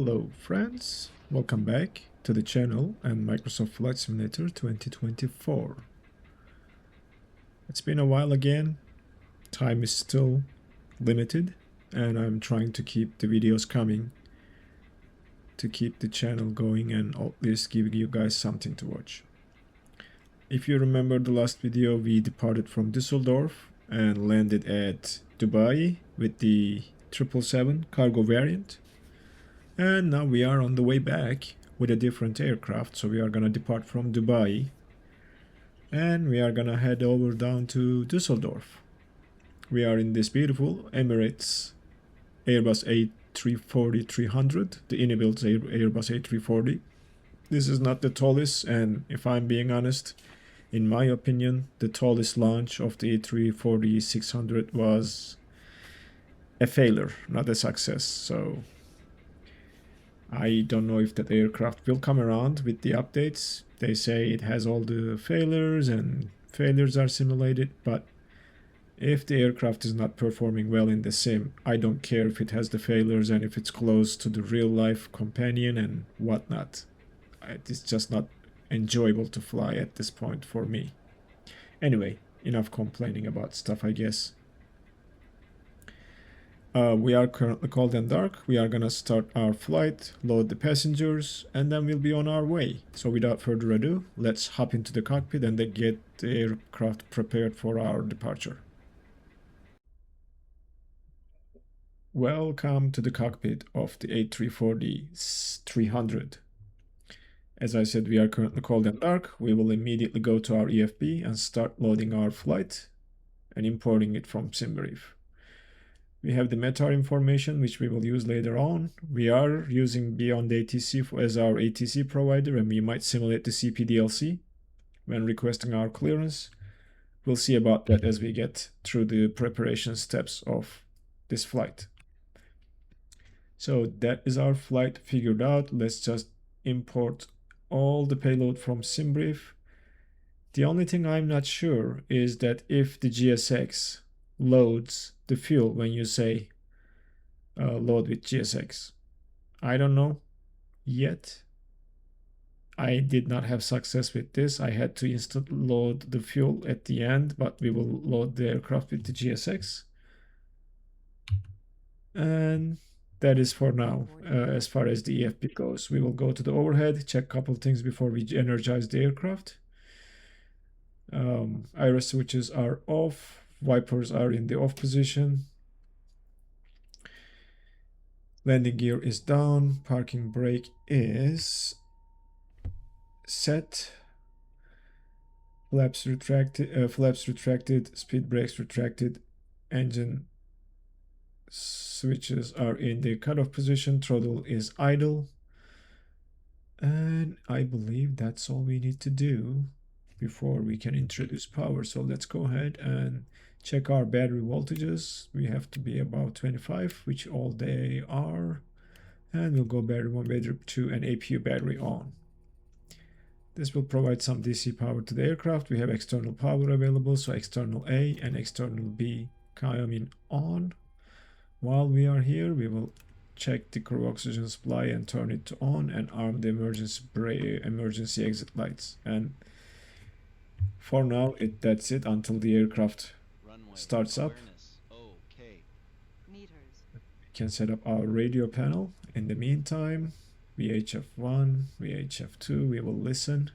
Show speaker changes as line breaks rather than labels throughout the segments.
Hello friends, welcome back to the channel and Microsoft Flight Simulator 2024. It's been a while again, time is still limited and I'm trying to keep the videos coming to keep the channel going and at least give you guys something to watch. If you remember the last video, we departed from Düsseldorf and landed at Dubai with the 777 cargo variant. And now we are on the way back with a different aircraft, so we are gonna depart from Dubai and we are gonna head over down to Düsseldorf. We are in this beautiful Emirates Airbus A340-300, the Inibuilds Airbus A340. This is not the tallest, and if I'm being honest, in my opinion, the tallest launch of the A340-600 was a failure, not a success. So I don't know if that aircraft will come around with the updates. They say it has all the failures and failures are simulated, but if the aircraft is not performing well in the sim, I don't care if it has the failures and if it's close to the real life companion and whatnot. It's just not enjoyable to fly at this point for me. Anyway, enough complaining about stuff, I guess. We are currently cold and dark. We are gonna start our flight, load the passengers, and then we'll be on our way. So without further ado, let's hop into the cockpit and then get the aircraft prepared for our departure. Welcome to the cockpit of the A340-300. As I said, we are currently cold and dark. We will immediately go to our EFB and start loading our flight and importing it from SimBrief. We have the METAR information, which we will use later on. We are using Beyond ATC as our ATC provider, and we might simulate the CPDLC when requesting our clearance. We'll see about that as we get through the preparation steps of this flight. So that is our flight figured out. Let's just import all the payload from SimBrief. The only thing I'm not sure is that if the GSX loads the fuel when you say load with GSX. I don't know yet. I did not have success with this. I had to instantly load the fuel at the end, but we will load the aircraft with the GSX. And that is for now. As far as the EFP goes, we will go to the overhead, check a couple things before we energize the aircraft. IRS switches are off. Wipers are in the off position. Landing gear is down. Parking brake is set. Flaps retracted. Speed brakes retracted. Engine switches are in the cutoff position. Throttle is idle. And I believe that's all we need to do before we can introduce power. So let's go ahead and check our battery voltages. We have to be about 25, which all they are. And we'll go battery 1, battery 2, and APU battery on. This will provide some DC power to the aircraft. We have external power available, so external A and external B coming on. While we are here, we will check the crew oxygen supply and turn it to on and arm the emergency exit lights. And for now, that's it until the aircraft starts up. We can set up our radio panel. In the meantime, VHF1, VHF2, we will listen.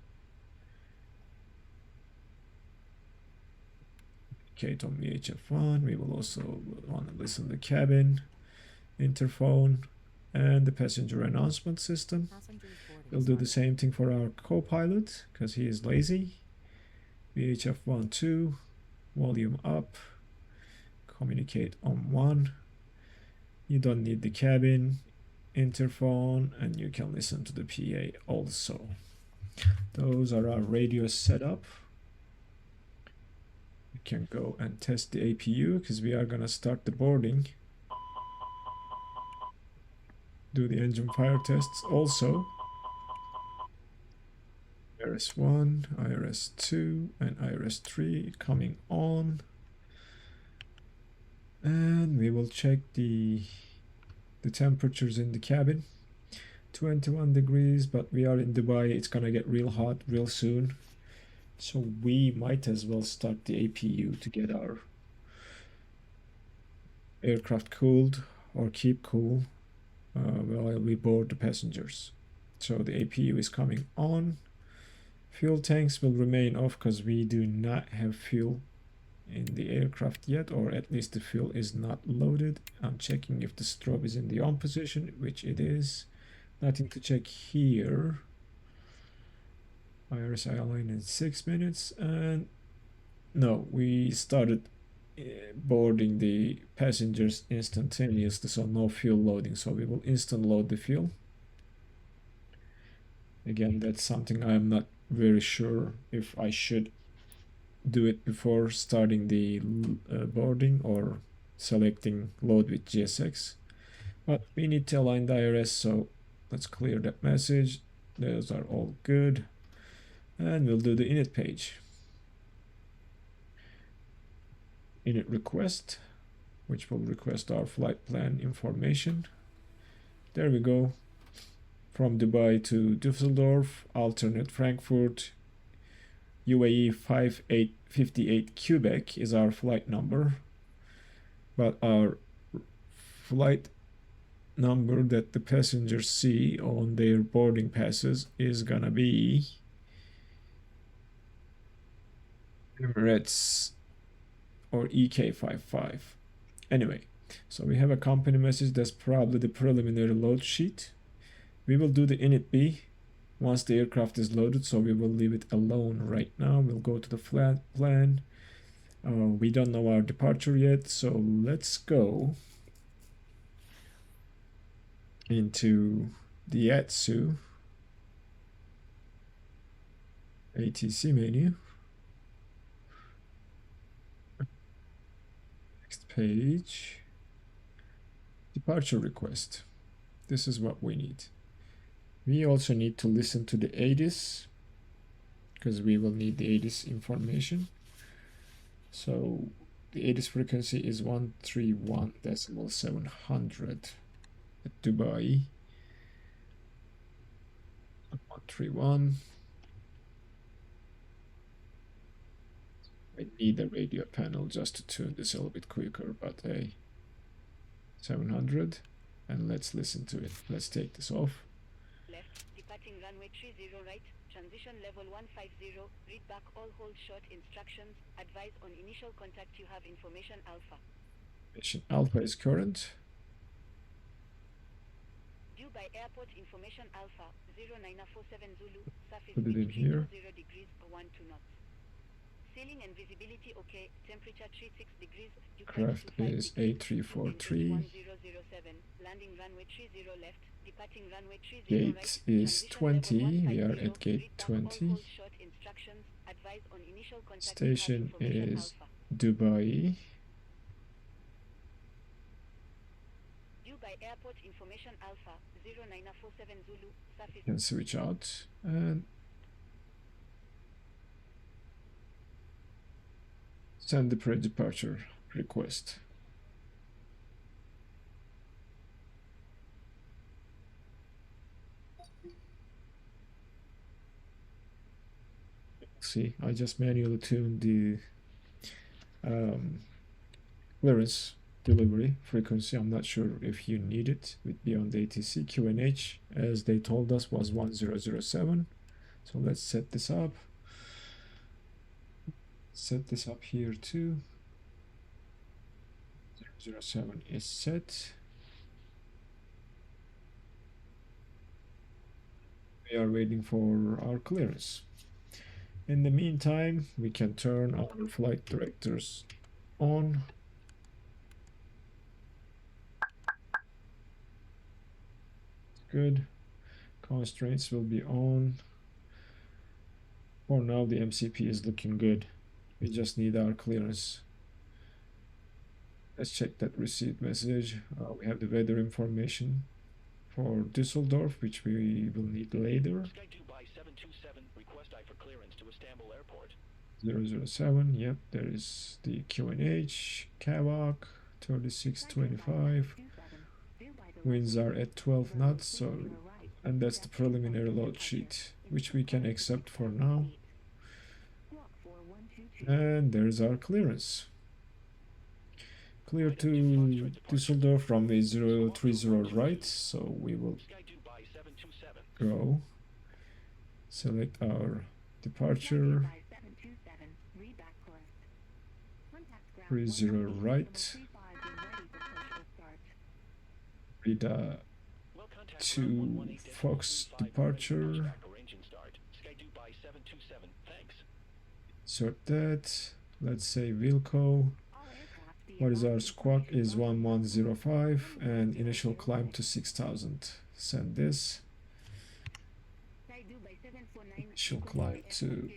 Kate on VHF1, we will also want to listen to the cabin, interphone, and the passenger announcement system. We'll do the same thing for our co-pilot because he is lazy. VHF1, 2, volume up, communicate on 1. You don't need the cabin, interphone, and you can listen to the PA also. Those are our radios set up. We can go and test the APU because we are gonna start the boarding. Do the engine fire tests also. IRS1, IRS2, and IRS3 coming on. And we will check the temperatures in the cabin. 21 degrees, but we are in Dubai. It's gonna get real hot real soon. So we might as well start the APU to get our aircraft cooled or keep cool while we board the passengers. So the APU is coming on. Fuel tanks will remain off because we do not have fuel in the aircraft yet, or at least the fuel is not loaded. I'm checking if the strobe is in the on position, which it is. Nothing to check here. IRSI align in 6 minutes, and no, we started boarding the passengers instantaneously, so no fuel loading. So we will instant load the fuel. Again, that's something I'm not very sure if I should do it before starting the boarding or selecting load with GSX. But we need to align the IRS, so let's clear that message. Those are all good. And we'll do the init page. Init request, which will request our flight plan information. There we go. From Dubai to Düsseldorf, alternate Frankfurt, UAE 5858 Quebec is our flight number. But our flight number that the passengers see on their boarding passes is gonna be Emirates or EK55. Anyway, so we have a company message. That's probably the preliminary load sheet. We will do the init B once the aircraft is loaded, so we will leave it alone right now. We'll go to the flight plan. We don't know our departure yet, so let's go into the Asus ATC menu. Next page, departure request. This is what we need. We also need to listen to the ADIS because we will need the ADIS information. So the ADIS frequency is 131.700 at Dubai. 131. I need a radio panel just to tune this a little bit quicker, but hey, 700, and let's listen to it. Let's take this off.
Left, departing runway 30 right, transition level 150, read back all hold short instructions, advise on initial contact you have information alpha.
Information alpha is current.
Dubai airport information alpha, 0947 Zulu, surface
Put it in
wind
here.
0 degrees, 12 knots. Ceiling and visibility okay, temperature 36 degrees,
Craft is A340.
landing runway 30 left, departing runway 30
Gate
right,
is
transition level
20. We are
150,
at gate
read back all
20.
hold short instructions, advise on initial contact you have
Station
information
is
alpha.
Dubai.
Dubai airport information alpha, 0947 Zulu, surface.
Can switch out and send the pre-departure request. See, I just manually tuned the clearance delivery frequency. I'm not sure if you need it with Beyond ATC. QNH, as they told us, was 1007. So let's set this up. Set this up here too. 007 is set. We are waiting for our clearance. In the meantime, we can turn our flight directors on. Good. Constraints will be on. For now, the MCP is looking good. We just need our clearance. Let's check that receipt message. We have the weather information for Düsseldorf, which we will need later. 007, yep, there is the QNH, Kavak, 3625. Winds are at 12 knots, so And that's the preliminary load sheet, which we can accept for now. And there's our clearance. Clear to Düsseldorf, runway 030 right, so we will go, select our departure, 30 right, read to Fox departure, insert that, let's say Wilco. What is our squawk is 1105 and initial climb to 6000. Send this. Initial climb to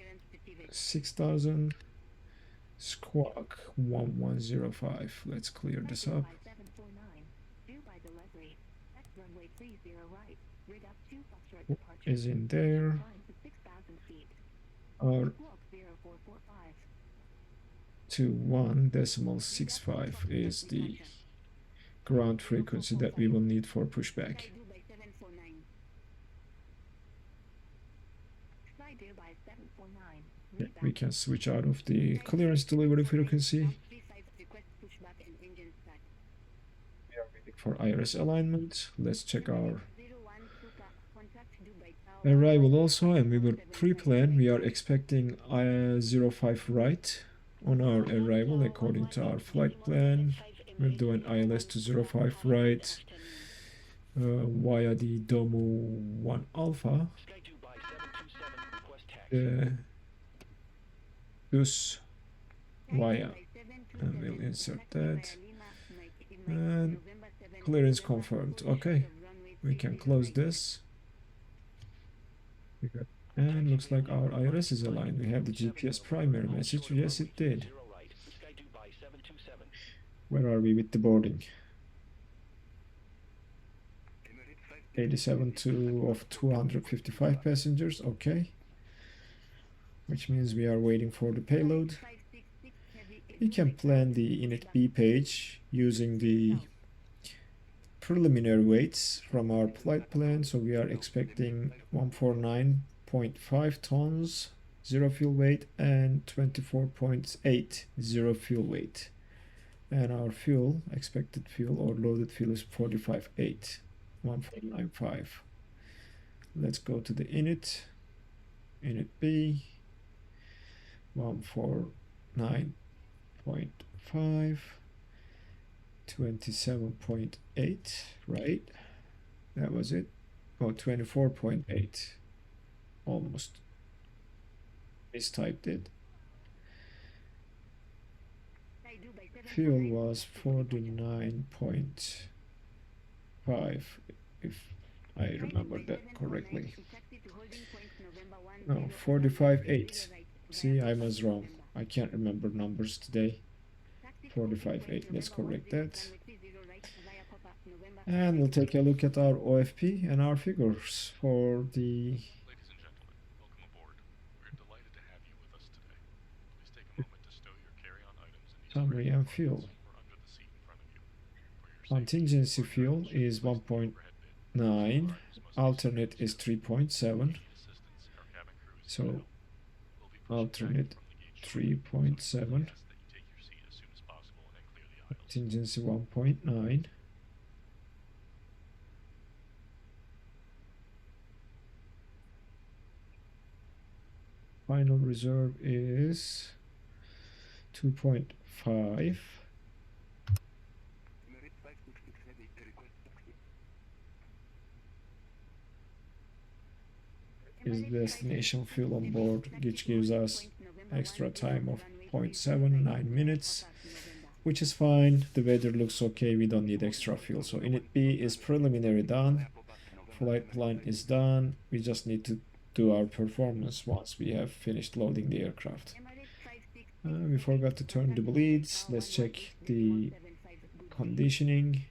6000. Squawk 1105. Let's clear this up. Is in there. Our 21.65 is the ground frequency that we will need for pushback. Yeah, we can switch out of the clearance delivery frequency. We are waiting for IRS alignment. Let's check our arrival also, and we will pre-plan. We are expecting 05 right on our arrival according to our flight plan. We'll do an ILS to 05 right via the Domo 1 Alpha. Us via, and we'll insert that. And clearance confirmed. Okay, we can close this. And looks like our IRS is aligned. We have the GPS primary message. Yes, it did. Where are we with the boarding? 87 of 255 passengers. Okay. Which means we are waiting for the payload. We can plan the init.B page using the preliminary weights from our flight plan. So we are expecting 149.5 tons, 0 fuel weight, and 24.8 0 fuel weight. And our fuel, expected fuel or loaded fuel is 45.8, 1495. Let's go to the init B, 149.5, 27.8, right? That was it. Oh, 24.8. Almost mistyped it. Fuel was 49.5, if I remember that correctly. No, 45.8. See, I was wrong. I can't remember numbers today. 45.8. Let's correct that. And we'll take a look at our OFP and our figures for the summary and fuel. Contingency fuel is 1.9, alternate is 3.7. So alternate 3.7, contingency 1.9. Final reserve is 2.5. Is destination fuel on board, which gives us extra time of 0.79 minutes, which is fine. The weather looks okay, we don't need extra fuel. So init.B is preliminary done, flight plan is done. We just need to do our performance once we have finished loading the aircraft. We forgot to turn the bleeds. Let's check the conditioning.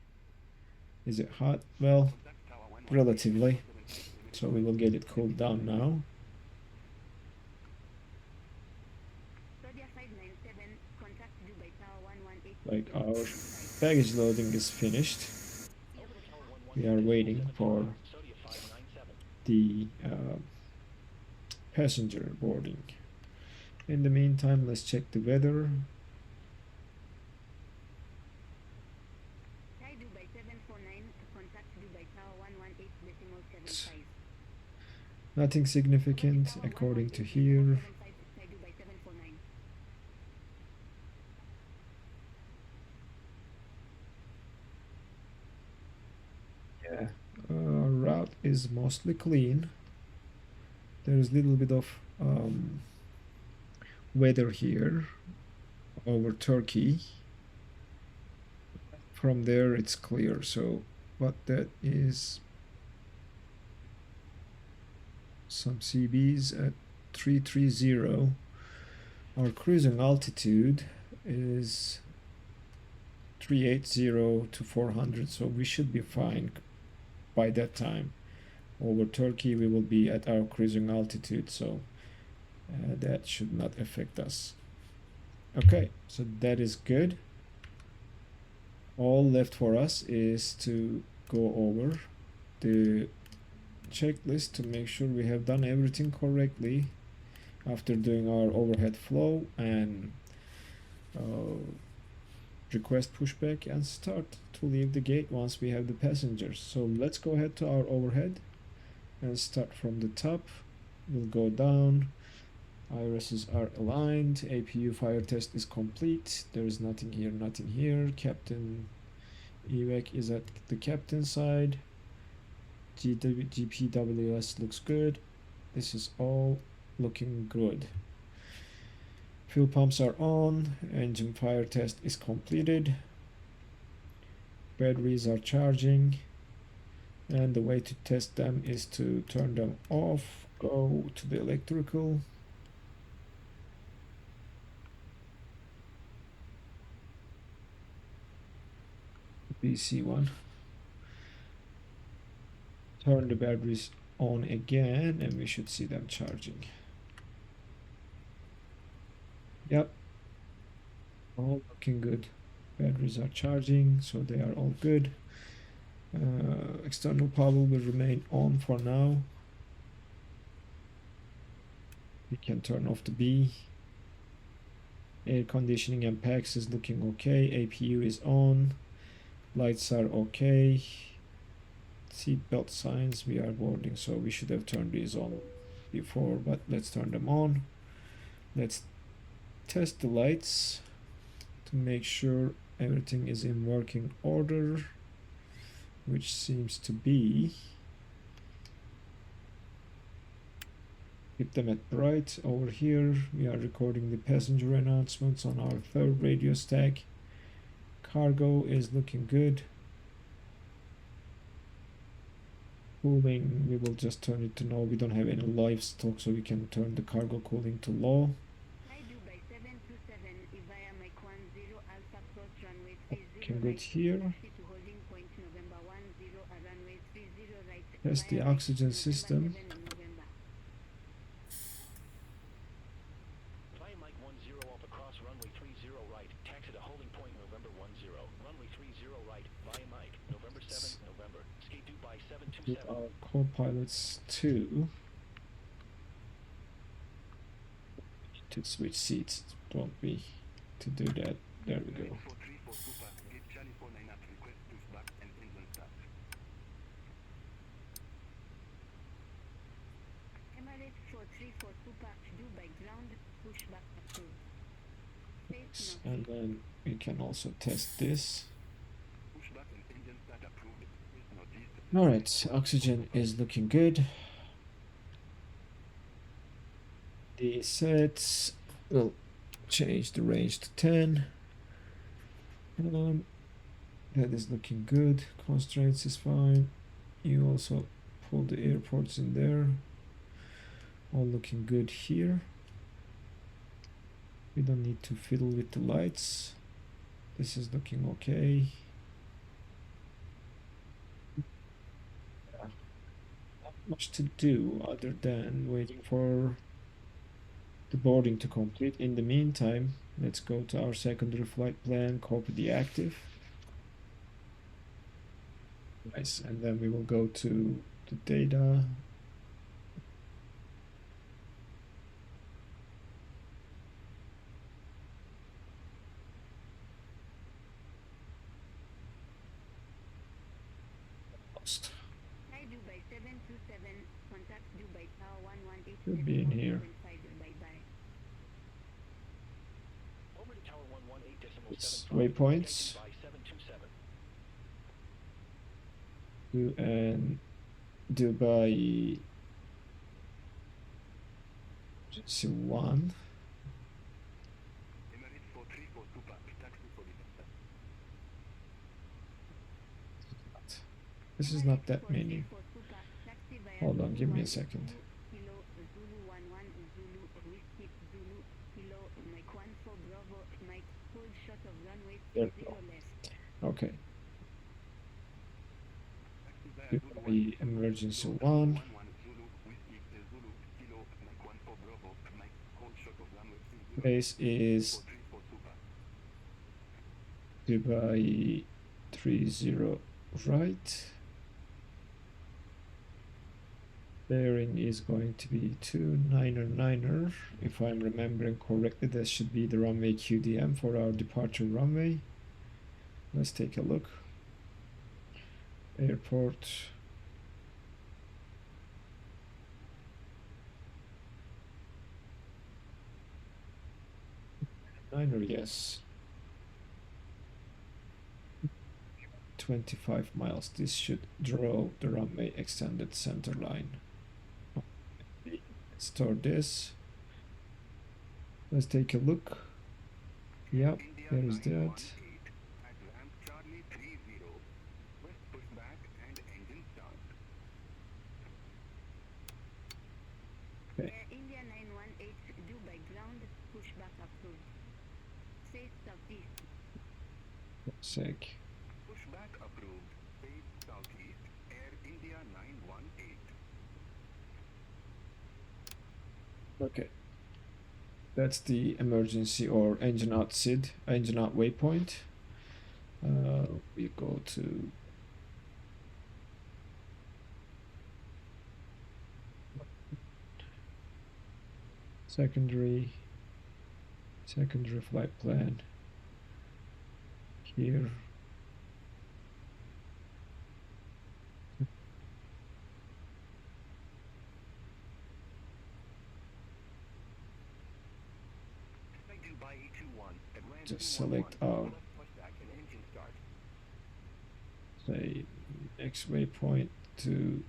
Is it hot? Well, relatively. So we will get it cooled down now. Like our baggage loading is finished. We are waiting for the passenger boarding. In the meantime, let's check the weather.
Dubai 749, contact Dubai Tower 118.75.
Nothing significant according to here.
Dubai 749.
Yeah, route is mostly clean. There is a little bit of weather here over Turkey. From there it's clear. So what that is, some CBs at 330. Our cruising altitude is 380 to 400, so we should be fine by that time. Over Turkey we will be at our cruising altitude, so that should not affect us. Okay, so that is good. All left for us is to go over the checklist to make sure we have done everything correctly after doing our overhead flow and request pushback and start to leave the gate once we have the passengers. So let's go ahead to our overhead and start from the top. We'll go down. Irises are aligned. APU fire test is complete. There is nothing here, nothing here. Captain evac is at the captain side. GPWS looks good. This is all looking good. Fuel pumps are on. Engine fire test is completed. Batteries are charging. And the way to test them is to turn them off. Go to the electrical. BC1. Turn the batteries on again and we should see them charging. Yep, all looking good. Batteries are charging, so they are all good. External power will remain on for now. We can turn off the B. Air conditioning and packs is looking okay. APU is on. Lights are okay. Seat belt signs, we are boarding, so we should have turned these on before, but let's turn them on. Let's test the lights to make sure everything is in working order, which seems to be. Keep them at bright. Over here we are recording the passenger announcements on our third radio stack. Cargo is looking good. Cooling, we will just turn it to no. We don't have any live stock, so we can turn the cargo cooling to low. Can go here. Test the oxygen system. With our co-pilots too. To switch seats, don't we? To do that, there we go. And then we can also test this. Alright, oxygen is looking good. The sets will change the range to 10. That is looking good. Constraints is fine. You also pull the airports in there. All looking good here. We don't need to fiddle with the lights. This is looking okay. Not much to do other than waiting for the boarding to complete. In the meantime, let's go to our secondary flight plan, copy the active. Nice, and then we will go to the data Almost.
Hi Dubai 727, contact Dubai Tower 118.
Should be in here.
Over to Tower 118.75.
It's waypoints.
By 727.
And Dubai emergency 1. This is not that many. Hold on, give me a second. There we go. Okay. Dubai emergency 1. Base is Dubai 30 right. Bearing is going to be 29er. If I'm remembering correctly, that should be the runway QDM for our departure runway. Let's take a look. Airport. Niner, yes. 25 miles. This should draw the runway extended center line. Store this. Let's take a look. Yep, there is that. Okay.
India 918 Dubai ground pushback approved. Face southeast.
Sec.
Pushback approved. Face southeast. Air India 918.
Okay. That's the emergency or engine out SID, engine out waypoint. We go to secondary flight plan here. Just select our say next waypoint to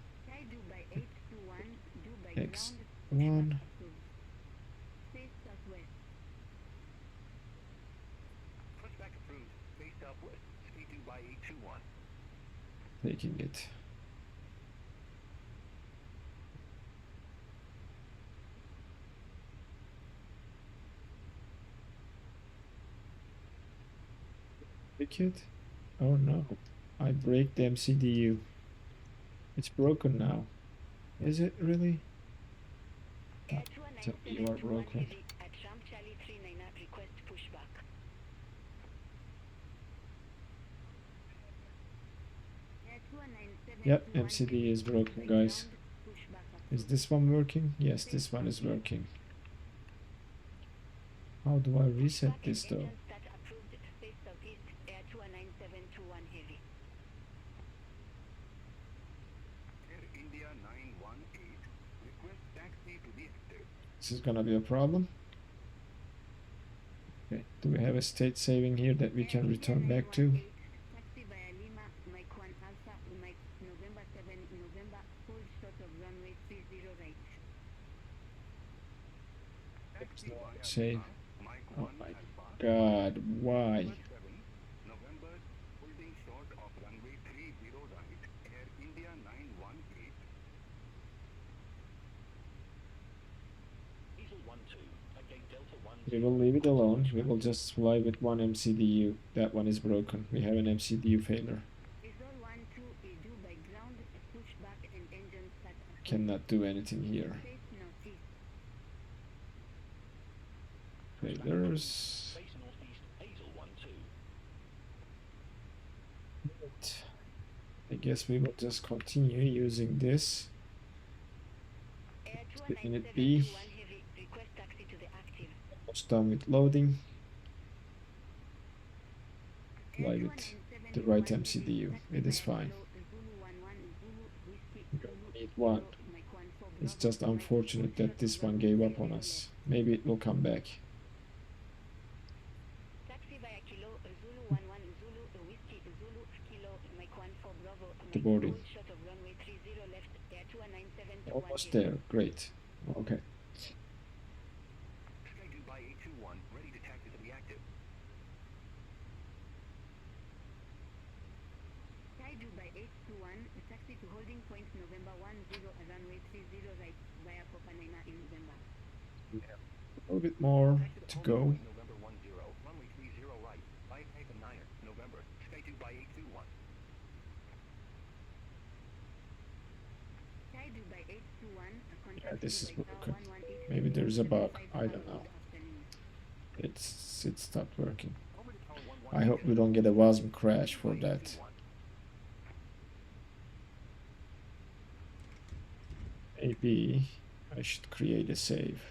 X1. Taking it. Pick it? Oh no, I break the MCDU. It's broken now. Is it really? Oh, tell me you are broken. Yep, MCD is broken, guys. Is this one working? Yes, this one is working. How do I reset this though? This is gonna be a problem. Okay, do we have a state saving here that we can return back to? Save. Oh my god, why? We will leave it alone. We will just fly with one MCDU. That one is broken. We have an MCDU failure. Cannot do anything here. Failures. I guess we will just continue using this. Minute B. Almost done with loading. Fly with the right MCDU. It is fine. one. It's just unfortunate that this one gave up on us. Maybe it will come back.
Taxi via Kilo, Zulu 11 Zulu, Whiskey Zulu, Kilo, Mike 1 for Bravo,
The
Mike
boarding.
hold short of runway 30 left, Air 297 to
Almost
10.
there. Great. Okay.
Sky Dubai 821, ready to taxi to be active.
Sky Dubai 821, taxi to holding point November 10, runway 30 right, via Copenhagen in November.
We have a little bit more to go.
November 10, runway 30 right, 5-9er, November, Sky Dubai 821.
Sky Dubai 821,
Yeah, this is broken. Maybe there's a bug. I don't know. It stopped working. I hope we don't get a WASM crash for that. Maybe I should create a save.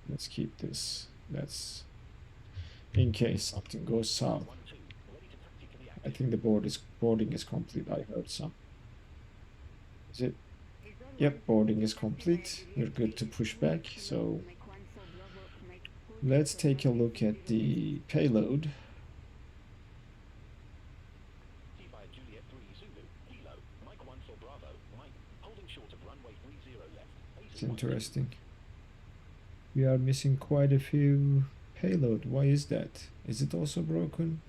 Let's keep this. That's in case something goes south. I think the boarding is complete. I heard some. Is it? Yep, boarding is complete. We're good to push back. So let's take a look at the payload. It's interesting. We are missing quite a few payload. Why is that? Is it also broken?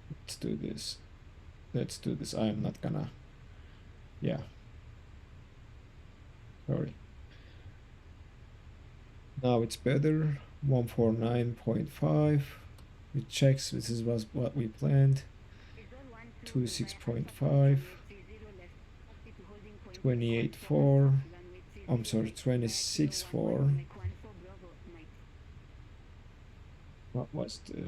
Let's do this. Let's do this. I am not gonna. Yeah. Sorry. Now it's better. 149.5. It checks. This is what we planned. 26.5. 28.4. I'm sorry, 26.4. What was the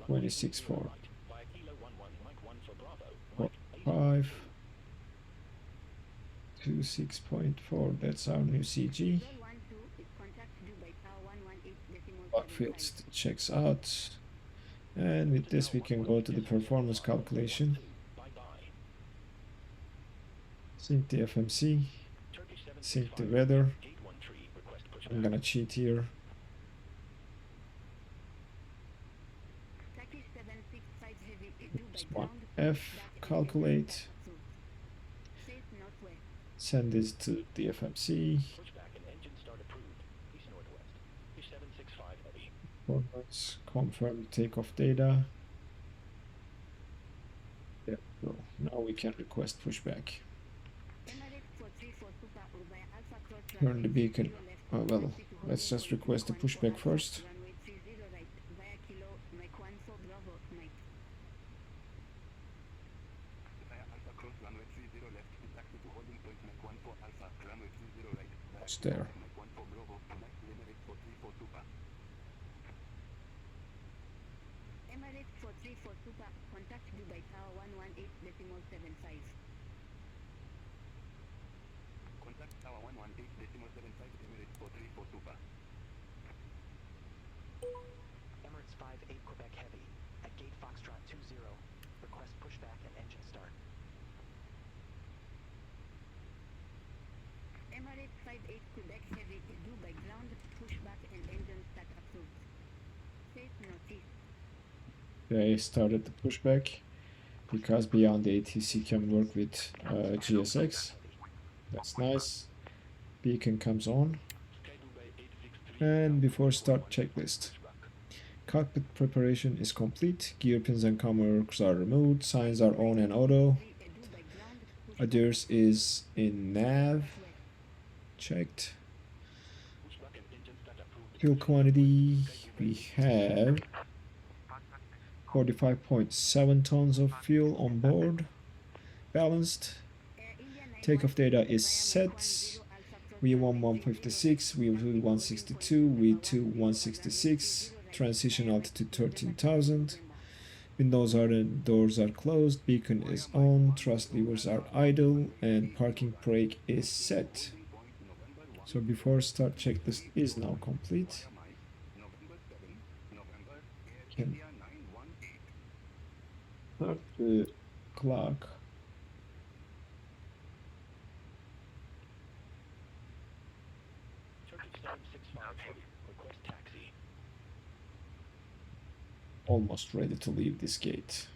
26.4? 5. 26.4. That's our new CG. Bug fields checks out. And with this we can go to the performance calculation. Sync the FMC, sync the weather. I'm gonna cheat here. One F, calculate. Send this to the FMC. Performance, confirm takeoff data. There we go. Now we can request pushback. Turn the beacon. Oh, well, let's just request the pushback first. It's there.
Emirates 5-8 Quebec Heavy at gate Foxtrot 20. Request pushback and engine start.
Emirates 5-8 Quebec Heavy, Dubai ground, pushback and engine start approved. Safe notice.
They started the pushback because Beyond the ATC can work with GSX. That's nice. Beacon comes on. And before start, checklist. Cockpit preparation is complete. Gear pins and camera are removed. Signs are on and auto. ADIRS is in nav. Checked. Fuel quantity, we have 45.7 tons of fuel on board. Balanced. Takeoff data is set. V1 156, V2 162, V2 166. Transition altitude 13,000. Windows are and doors are closed. Beacon is on. Thrust levers are idle, and parking brake is set. So before start checklist is now complete.
November 7, November Air
Can
India 918.
start the clock.
Turkish 765 heavy. Request taxi.
Almost ready to leave this gate.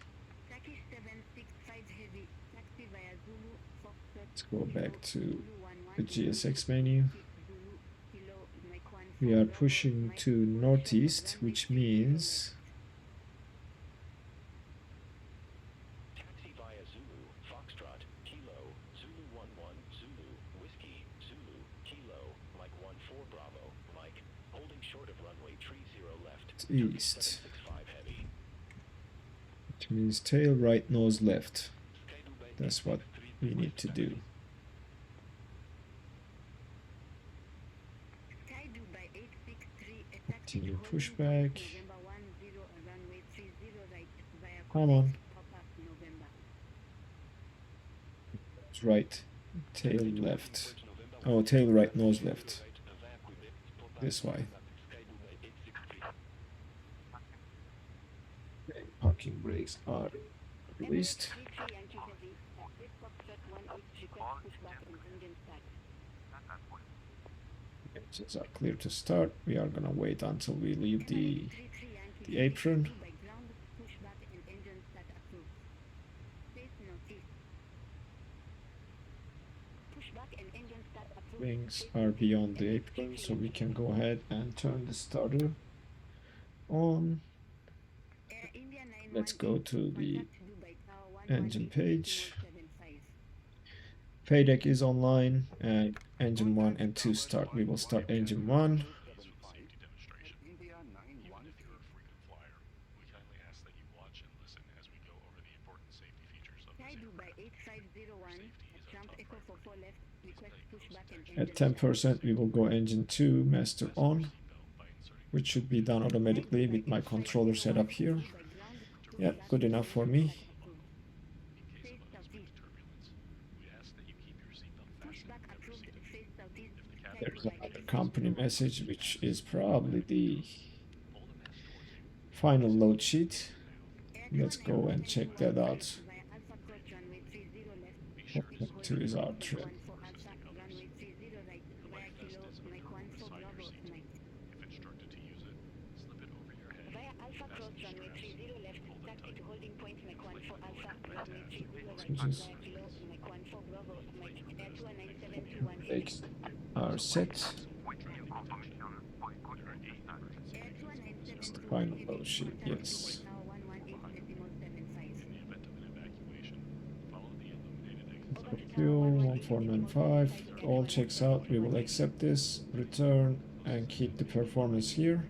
Turkish 765 heavy. Taxi via Zulu. Foxtrot,
Let's go back to
Zulu
the
11,
GSX menu.
Zulu, Kilo, Mike 1,
We are
Bravo,
pushing
Mike
to
4,
northeast,
Shuttle,
which
runway 30
means
Taxi via Zulu. Foxtrot. Kilo. Zulu 11. Zulu. Whiskey. Zulu. Kilo. Mike 14 Bravo. Mike. Holding short of runway 30 left.
it's
Turkish
east,
765 heavy.
which means tail right, nose left. That's what we need to do.
Sky Dubai 863, a taxi
Continue
holding
pushback.
point November 10, runway 30 right via
Come on.
pop-up November.
It's right, tail left. Oh, tail right, nose left. This way. Okay, parking brakes are released.
Emirates 33 Yankee Heavy, Express Foxtrot 18, request pushback and engine start.
Engines are clear to start. We are gonna wait until we leave the
Emirates 33 Yankee
the
Heavy,
apron.
Dubai ground, pushback and engine start approved. Face notice. Pushback and engine start approved.
Wings
Face
are
notice.
beyond the
Emirates
apron,
33
so we
Yankee
can
Heavy.
go ahead and turn the starter on.
Air India
Let's
918,
go to the
contact Dubai Tower
engine
118
page.
75.
Paydeck is online and engine 1 and 2 start. We will start engine 1.
Safety demonstration. India 918.
If you're a frequent flyer, we kindly ask that you watch and listen as we go over the important safety features of
Sky
this
Dubai
aircraft.
8501, Trump Echo for 4 left, request pushback and
At
engine start.
10% we will go engine 2 master on,
Seatbelt by inserting
which should be done automatically with my controller setup here.
Dubai ground,
Yeah,
pushback
good
and
enough for
engine
me.
start approved.
in case
Face
of
southeast.
turbulence. We ask that you keep your seatbelt fastened
Pushback
and
approved.
seated.
Face southeast.
If the cabin
Sky
There's
Dubai
another
8501.
company message, which is probably the
Pull the mask towards you.
final load sheet.
Air
Let's go and check that out.
via Alpha Cross runway 30 left.
Be sure to
What two is our
Mike
trip?
1 for Alpha, runway 30 right, via Kilo, Mike 1 for Bravo, Mike.
if instructed to use it, slip it over your head.
Via Alpha
Fasten
Cross
the
runway
straps.
30 left, taxi to holding point, Mike 1 for Alpha, runway 30 right,
Switches.
via Kilo, Mike 1 for Bravo, Mike. Air 29721
Brakes are set.
Air
It's the
29721
final load sheet, yes.
Tower 118.75.
In the event of an evacuation, follow the illuminated exit.
Fuel 1495. All checks out. We will accept this, return, and keep the performance here.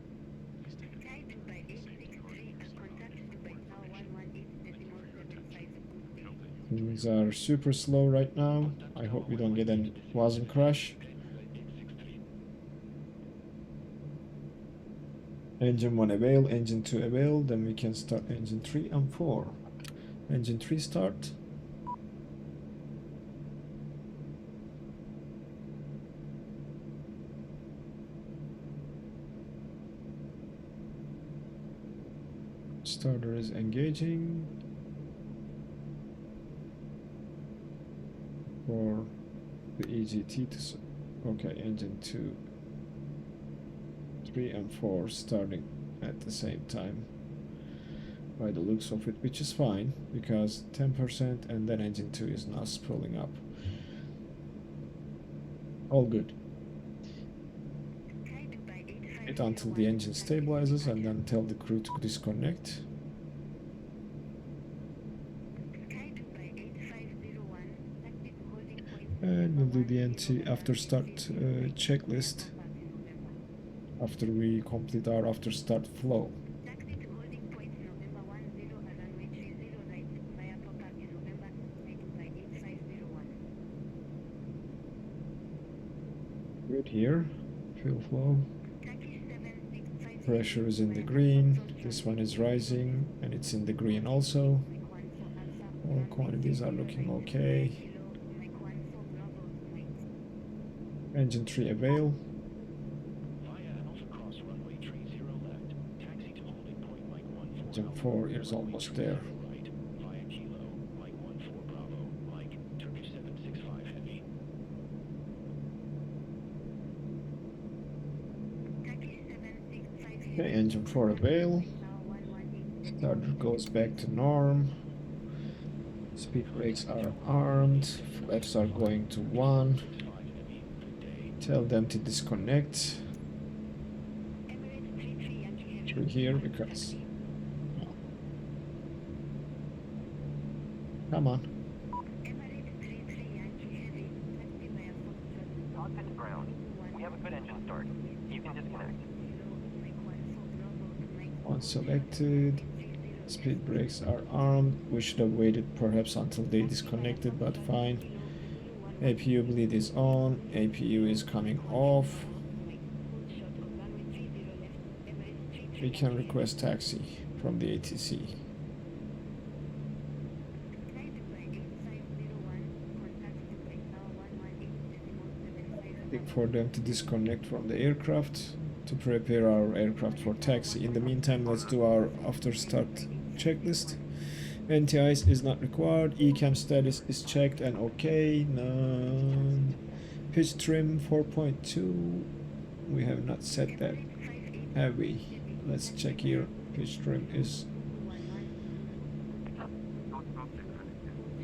Sky Dubai 863, contact Dubai Tower 118.75.
Things are super slow right now. I hope we don't get any wasn't crash. Engine 1 avail, engine 2 avail, then we can start engine 3 and 4. Engine 3 start. Starter is engaging for the EGT to okay, engine 2, 3 and 4 starting at the same time by the looks of it, which is fine because 10% and then engine 2 is now spooling up. All good.
Sky Dubai 853.
Wait until the engine stabilizes and then tell the crew to disconnect.
Sky Dubai 8501, taxi to holding point.
And we'll do the NT after start checklist after we complete our after start flow.
Taxi to holding point November 10, runway 30 right, via pop-up in November, Sky Dubai 8501.
Good here. Fuel flow.
Turkish 765.
Pressure is in the green. This one is rising and it's in the green also.
Mike 1 for Alpha,
All
runway
quantities are
30
looking
right,
okay.
Kilo, Mike 1 for Bravo, Mike.
Engine 3 avail.
Via Alpha Cross runway 30 left. Taxi to holding point Mike 14
Engine
Alpha.
4 is
Runway
almost
30
there.
right. Via Kilo, Mike 14 Bravo. Mike, Turkish 765 Heavy.
Okay, engine 4 avail. Starter goes back to norm. Speed brakes are armed. Flaps are going to 1. Tell them to disconnect through here because... Come on.
Cockpit to ground. We have a good engine start. You can disconnect.
Once selected. Speed brakes are armed. We should have waited perhaps until they disconnected, but fine. APU bleed is on. APU is coming off. We can request taxi from the ATC. Waiting for them to disconnect from the aircraft to prepare our aircraft for taxi. In the meantime, let's do our after start checklist. NTIs is not required. ECAM status is checked and okay. None. Pitch trim 4.2. We have not set that, have we? Let's check here. Pitch trim is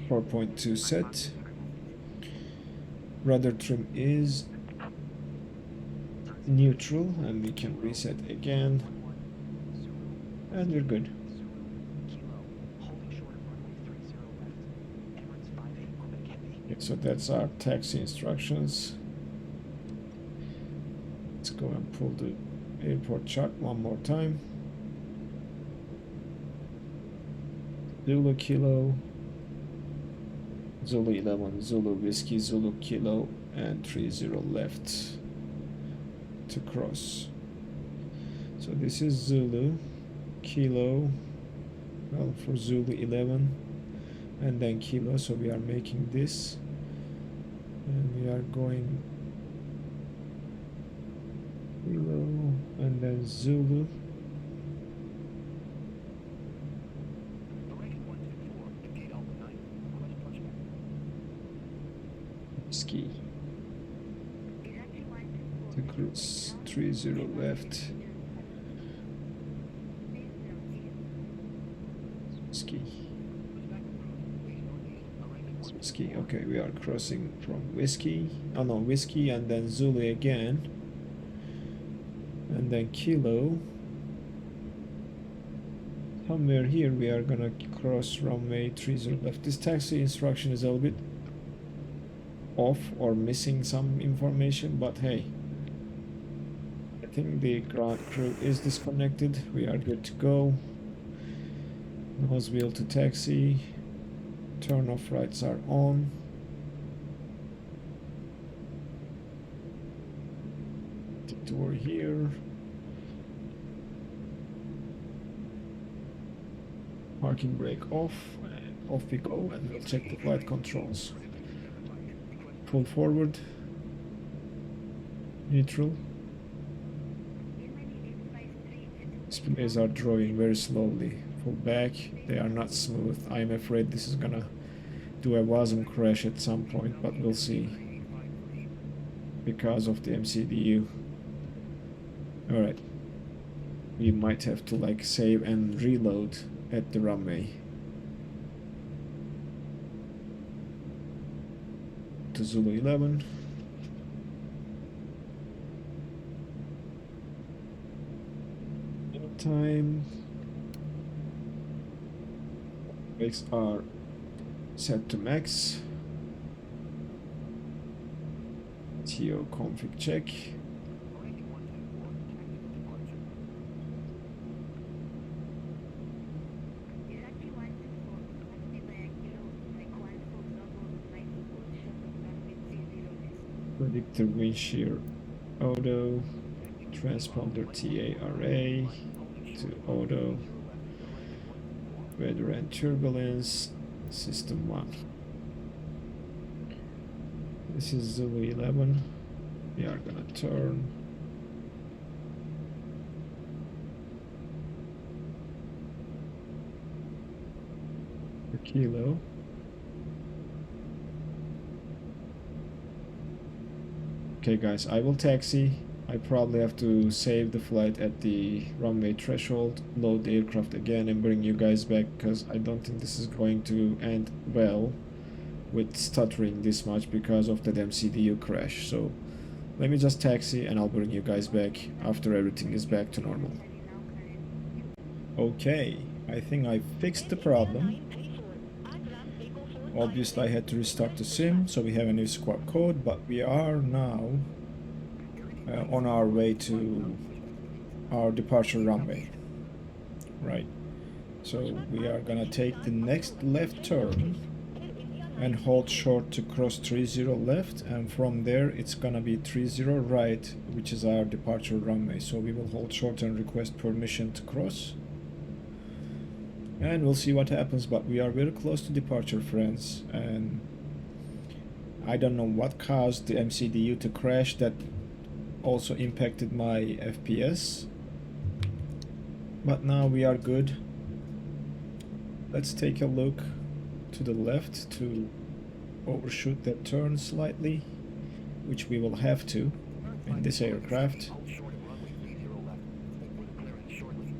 4.2 set. Rudder trim is neutral, and we can reset again, and we're good. Okay, so that's our taxi instructions. Let's go and pull the airport chart one more time. Zulu Kilo, Zulu 11, Zulu Whiskey, Zulu Kilo, and 30 left to cross. So this is Zulu Kilo, well, for Zulu 11 and then Kilo, so we are making this and we are going Kilo and then Zulu. Ski to cruise 30 left. Ski. Whiskey. Okay, we are crossing from Whiskey. Oh no, Whiskey and then Zulu again. And then Kilo. Somewhere here we are gonna cross runway 30 left. This taxi instruction is a little bit off or missing some information, but hey, I think the ground crew is disconnected. We are good to go. Nose wheel to taxi. Turn off lights are on. Door here. Parking brake off. And off we go, and we'll check the flight controls. Pull forward. Neutral. Displays are drawing very slowly. Pull back. They are not smooth. I'm afraid this is gonna do a WASM crash at some point, but we'll see. Because of the MCDU. Alright. We might have to like save and reload at the runway. To Zulu 11. Time. Brakes are set to max. TO config check. Predictor wind shear auto. Transponder TARA to auto. Weather and turbulence, system 1. This is Zulu 11. We are gonna turn. Per kilo. Okay guys, I will taxi. I probably have to save the flight at the runway threshold, load the aircraft again and bring you guys back, because I don't think this is going to end well with stuttering this much because of that MCDU crash. So let me just taxi and I'll bring you guys back after everything is back to normal. Okay, I think I fixed the problem. Obviously I had to restart the sim, so we have a new squawk code, but we are now on our way to our departure runway. Right, so we are gonna take the next left turn and hold short to cross 30 left, and from there it's gonna be 30 right, which is our departure runway. So we will hold short and request permission to cross, and we'll see what happens. But we are very close to departure, friends, and I don't know what caused the MCDU to crash. That also impacted my FPS, but now we are good. Let's take a look to the left to overshoot that turn slightly, which we will have to in this aircraft.
Hold short of runway 30 left. Wait for the clearance shortly.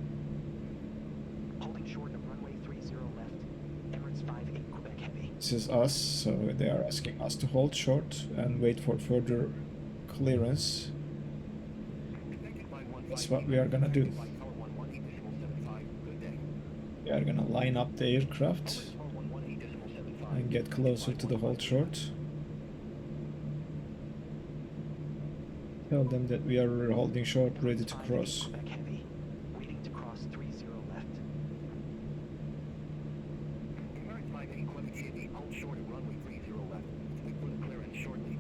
Holding short of runway 30 left. Emirates 58 Quebec Heavy.
This is us, so they are asking us to hold short and wait for further clearance. That's what we are gonna do. We are gonna line up the aircraft and get closer to the hold short. Tell them that we are holding short, ready to cross.
Waiting to cross 30 left. Emirates 58 Quebec Heavy. Hold short of runway 30 left. Wait for the clearance shortly.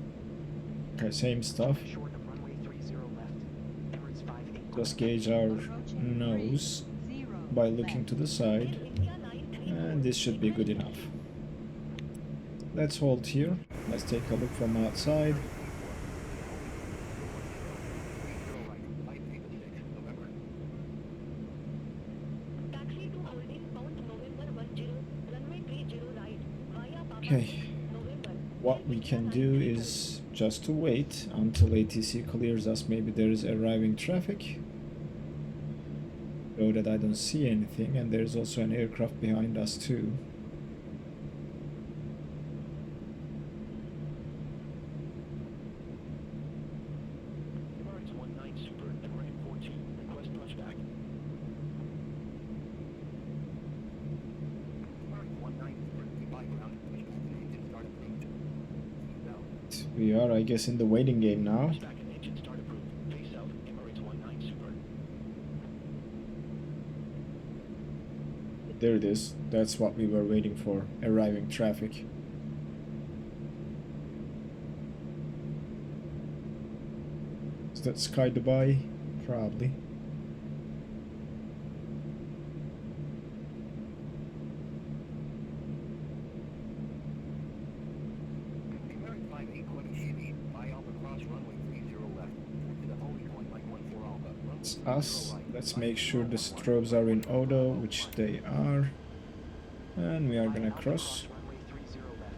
Okay, same stuff.
Short of runway 30 left. Emirates 58
Just gauge our nose by looking to the side, and this should be good enough. Let's hold here. Let's take a look from outside. Okay, what we can do is just to wait until ATC clears us. Maybe there is arriving traffic, though that I don't see anything, and there's also an aircraft behind us too.
Emirates 19 Super, Emirates 42, request pushback.
Emirates 19 Super, goodbye ground. Engine start approved.
We are, I guess, in the waiting game now.
Pushback and engine start approved. Face south, Emirates 19 Super.
There it is. That's what we were waiting for, arriving traffic. Is that Sky Dubai? Probably.
Emirates 58 Quebec Heavy. By Alpha cross runway 30 left. To the holding point like 14 Alpha.
It's us. Let's make sure the strobes are in auto, which they are. And we are gonna cross.
Runway 30 left.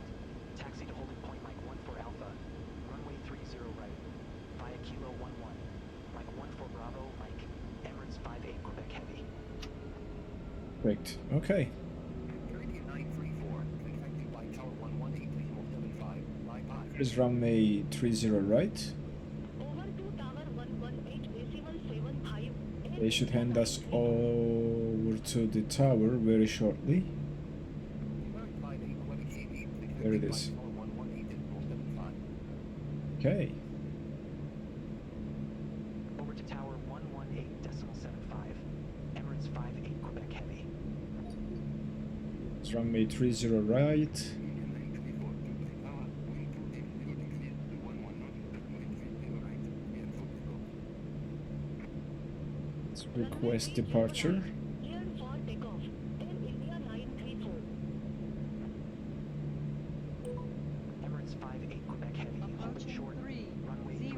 Taxi to holding point like 14 Alpha. Runway 30 right. Via Kilo 11. Like 14 Bravo, like Emirates 58 Quebec Heavy.
Correct. Okay.
Meridian 934. Expecting by Tower 118 decimal 75. By pi.
Here's runway 30 right.
Over to tower 118 decimal 75.
They should hand us over to the tower very shortly.
Emirates 58 Quebec Heavy.
There it is.
Tower 118 decimal 75.
Okay.
Over to Tower 118.75. Emirates 58 Quebec Heavy.
It's runway 30 right. Let's request departure.
Cleared for takeoff. Air India 934.
Emirates 58 Quebec Heavy. Holding short. Runway 30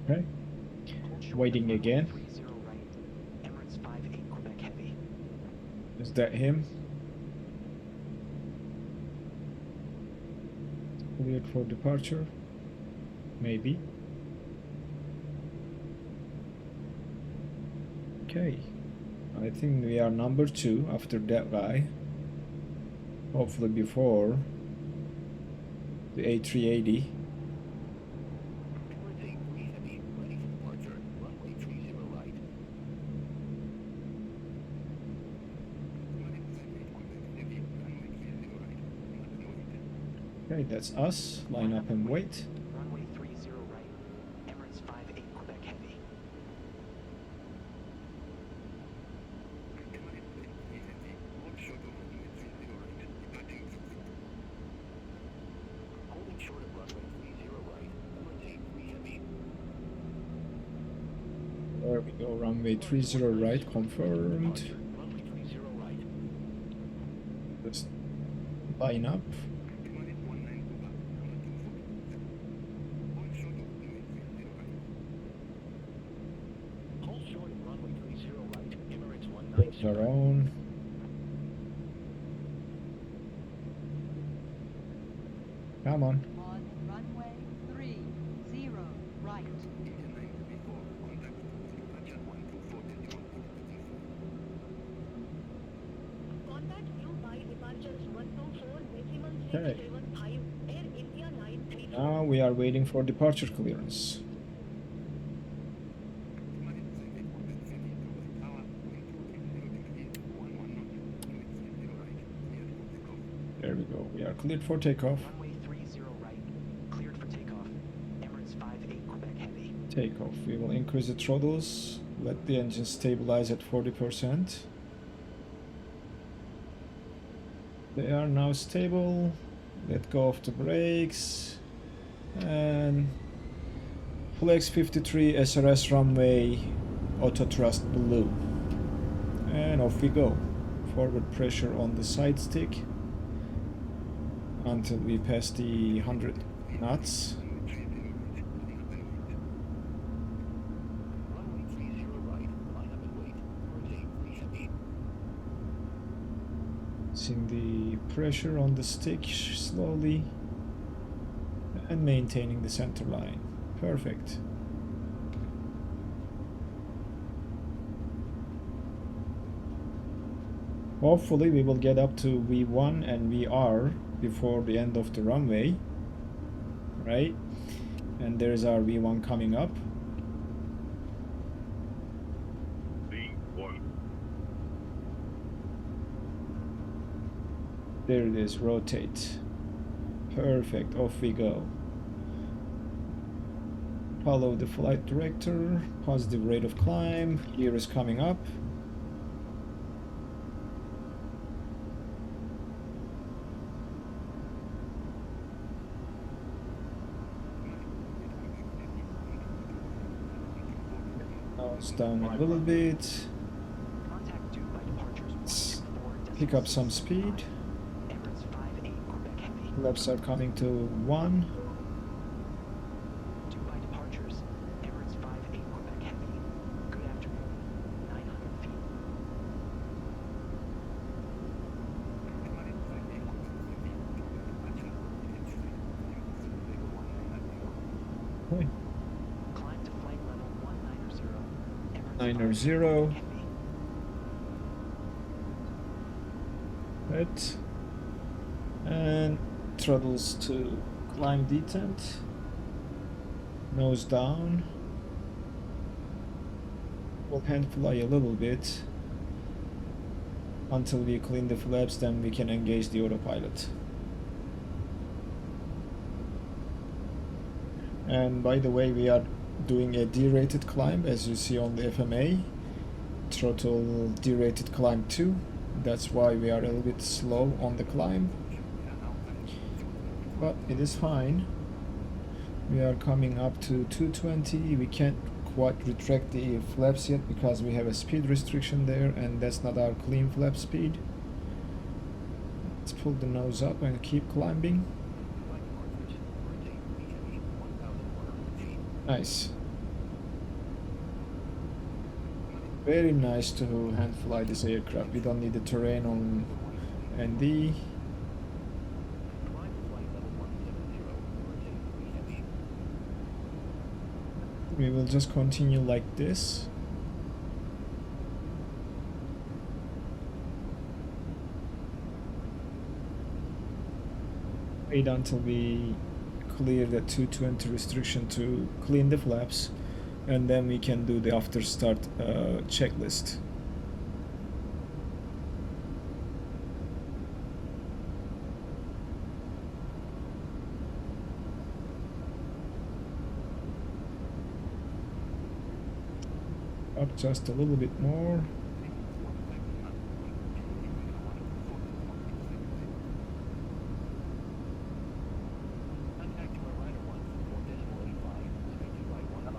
Okay,
Hold short
waiting
of runway
again.
30 right. Emirates 58 Quebec Heavy.
Is that him? Cleared for departure? Maybe. Okay, I think we are number 2 after that guy. Hopefully before the A380. Okay, that's us. Line up and wait.
Runway 30 right. Emirates 58 Quebec Heavy.
Holding short of runway 30 right. Emirates 83 Heavy.
There we go, runway 30 right, confirmed.
Runway 30 right.
Just line up.
Hold short of runway 30 right. Emirates 19.
Build our own. Come on.
On runway 30 right.
Contact you by departures 124 maximum
Okay.
675 Air India 934.
Now we are waiting for departure clearance. There we go. We are cleared for takeoff.
Runway 30 right. Cleared for takeoff. Emirates 58 Quebec Heavy.
Takeoff. We will increase the throttles. Let the engine stabilize at 40%. They are now stable. Let go of the brakes. And flex 53 SRS runway auto thrust blue. And off we go. Forward pressure on the side stick until we pass the 100 knots.
Runway 30 right. Line up and wait. Emirates 83 Heavy.
Seeing the pressure on the stick slowly and maintaining the center line. Perfect. Hopefully we will get up to V1 and VR before the end of the runway, right? And there's our V1 coming up. There it is, rotate. Perfect, off we go. Follow the flight director, positive rate of climb, gear is coming up. Now it's down a little bit.
Contact due by departures 124.
Pick up some speed.
Emirates 58 Quebec Heavy.
Flaps are coming to 1.
Due by departures. Emirates 58 Quebec Heavy. Good afternoon. 900 feet.
Okay.
Climb to flight level 190. Emirates
990.
58 Quebec Heavy.
Right. And throttles to climb detent. Nose down. We'll hand fly a little bit until we clean the flaps, then we can engage the autopilot. And by the way, we are doing a derated climb, as you see on the FMA. Throttle derated climb 2. That's why we are a little bit slow on the climb. But it is fine. We are coming up to 220. We can't quite retract the flaps yet because we have a speed restriction there, and that's not our clean flap speed. Let's pull the nose up and keep climbing. Nice. Very nice to hand fly this aircraft. We don't need the terrain on ND. We will just continue like this. Wait until we clear the 220 restriction to clean the flaps, and then we can do the after start checklist. Up just a little bit more.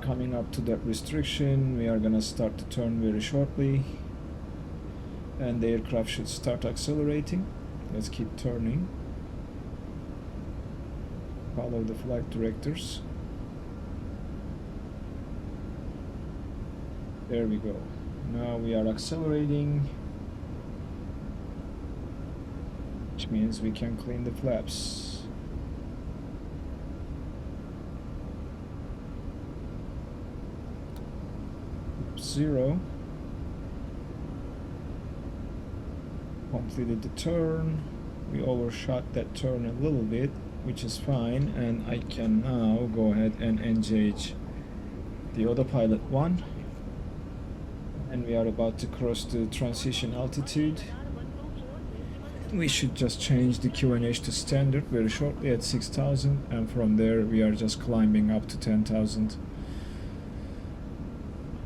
Coming up to that restriction, we are gonna start to turn very shortly, and the aircraft should start accelerating. Let's keep turning. Follow the flight directors. There we go. Now we are accelerating, which means we can clean the flaps. Zero. Completed the turn. We overshot that turn a little bit, which is fine, and I can now go ahead and engage the autopilot 1, and we are about to cross the transition altitude. We should just change the QNH to standard very shortly at 6,000, and from there we are just climbing up to 10,000.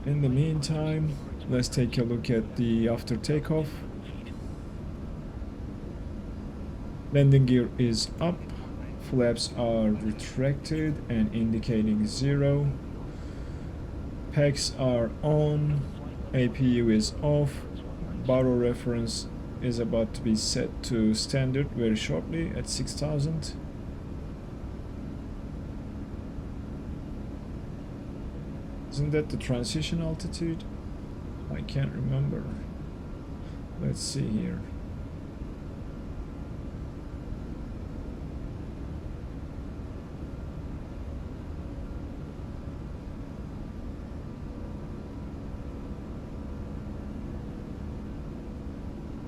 In the meantime, let's take a look at the after takeoff. Landing gear is up, flaps are retracted and indicating 0. Packs are on, APU is off, baro reference is about to be set to standard very shortly at 6,000. Isn't that the transition altitude? I can't remember. Let's see here.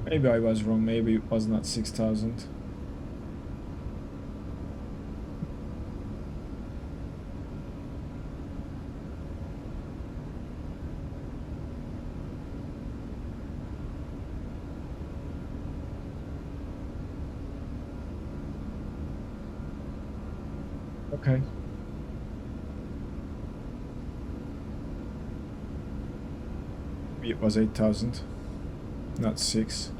Maybe I was wrong, maybe it was not 6,000. Okay. It was 8,000, not 6,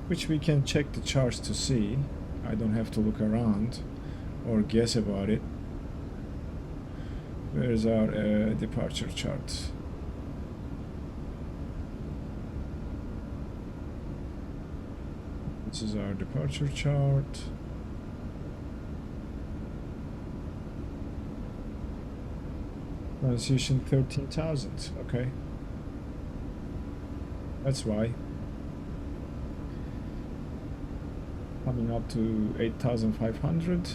which we can check the charts to see. I don't have to look around or guess about it. Where's our departure chart? This is our departure chart. Transition 13,000, okay. That's why. Coming up to 8,500.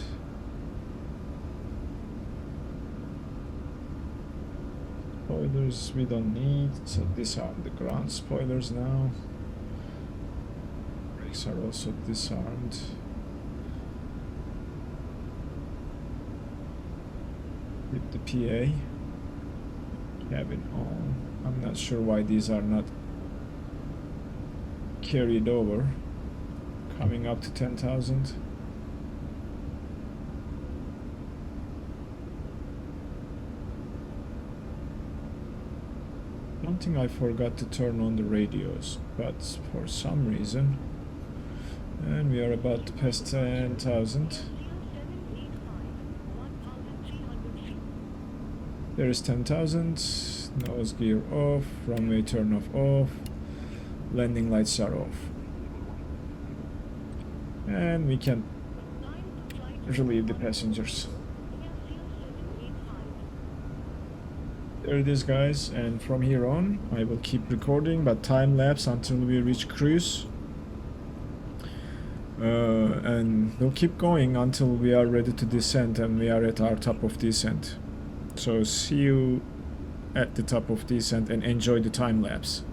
Spoilers we don't need, so disarm the ground spoilers now. Brakes are also disarmed. Keep the PA. Cabin on. I'm not sure why these are not carried over. Coming up to 10,000. One thing I forgot to turn on the radios, but for some reason, and we are about to pass 10,000. There is 10,000, nose gear off, runway turn off, landing lights are off. And we can relieve the passengers. There it is, guys, and from here on I will keep recording, but time lapse until we reach cruise, and we'll keep going until we are ready to descend and we are at our top of descent. So see you at the top of descent and enjoy the time lapse.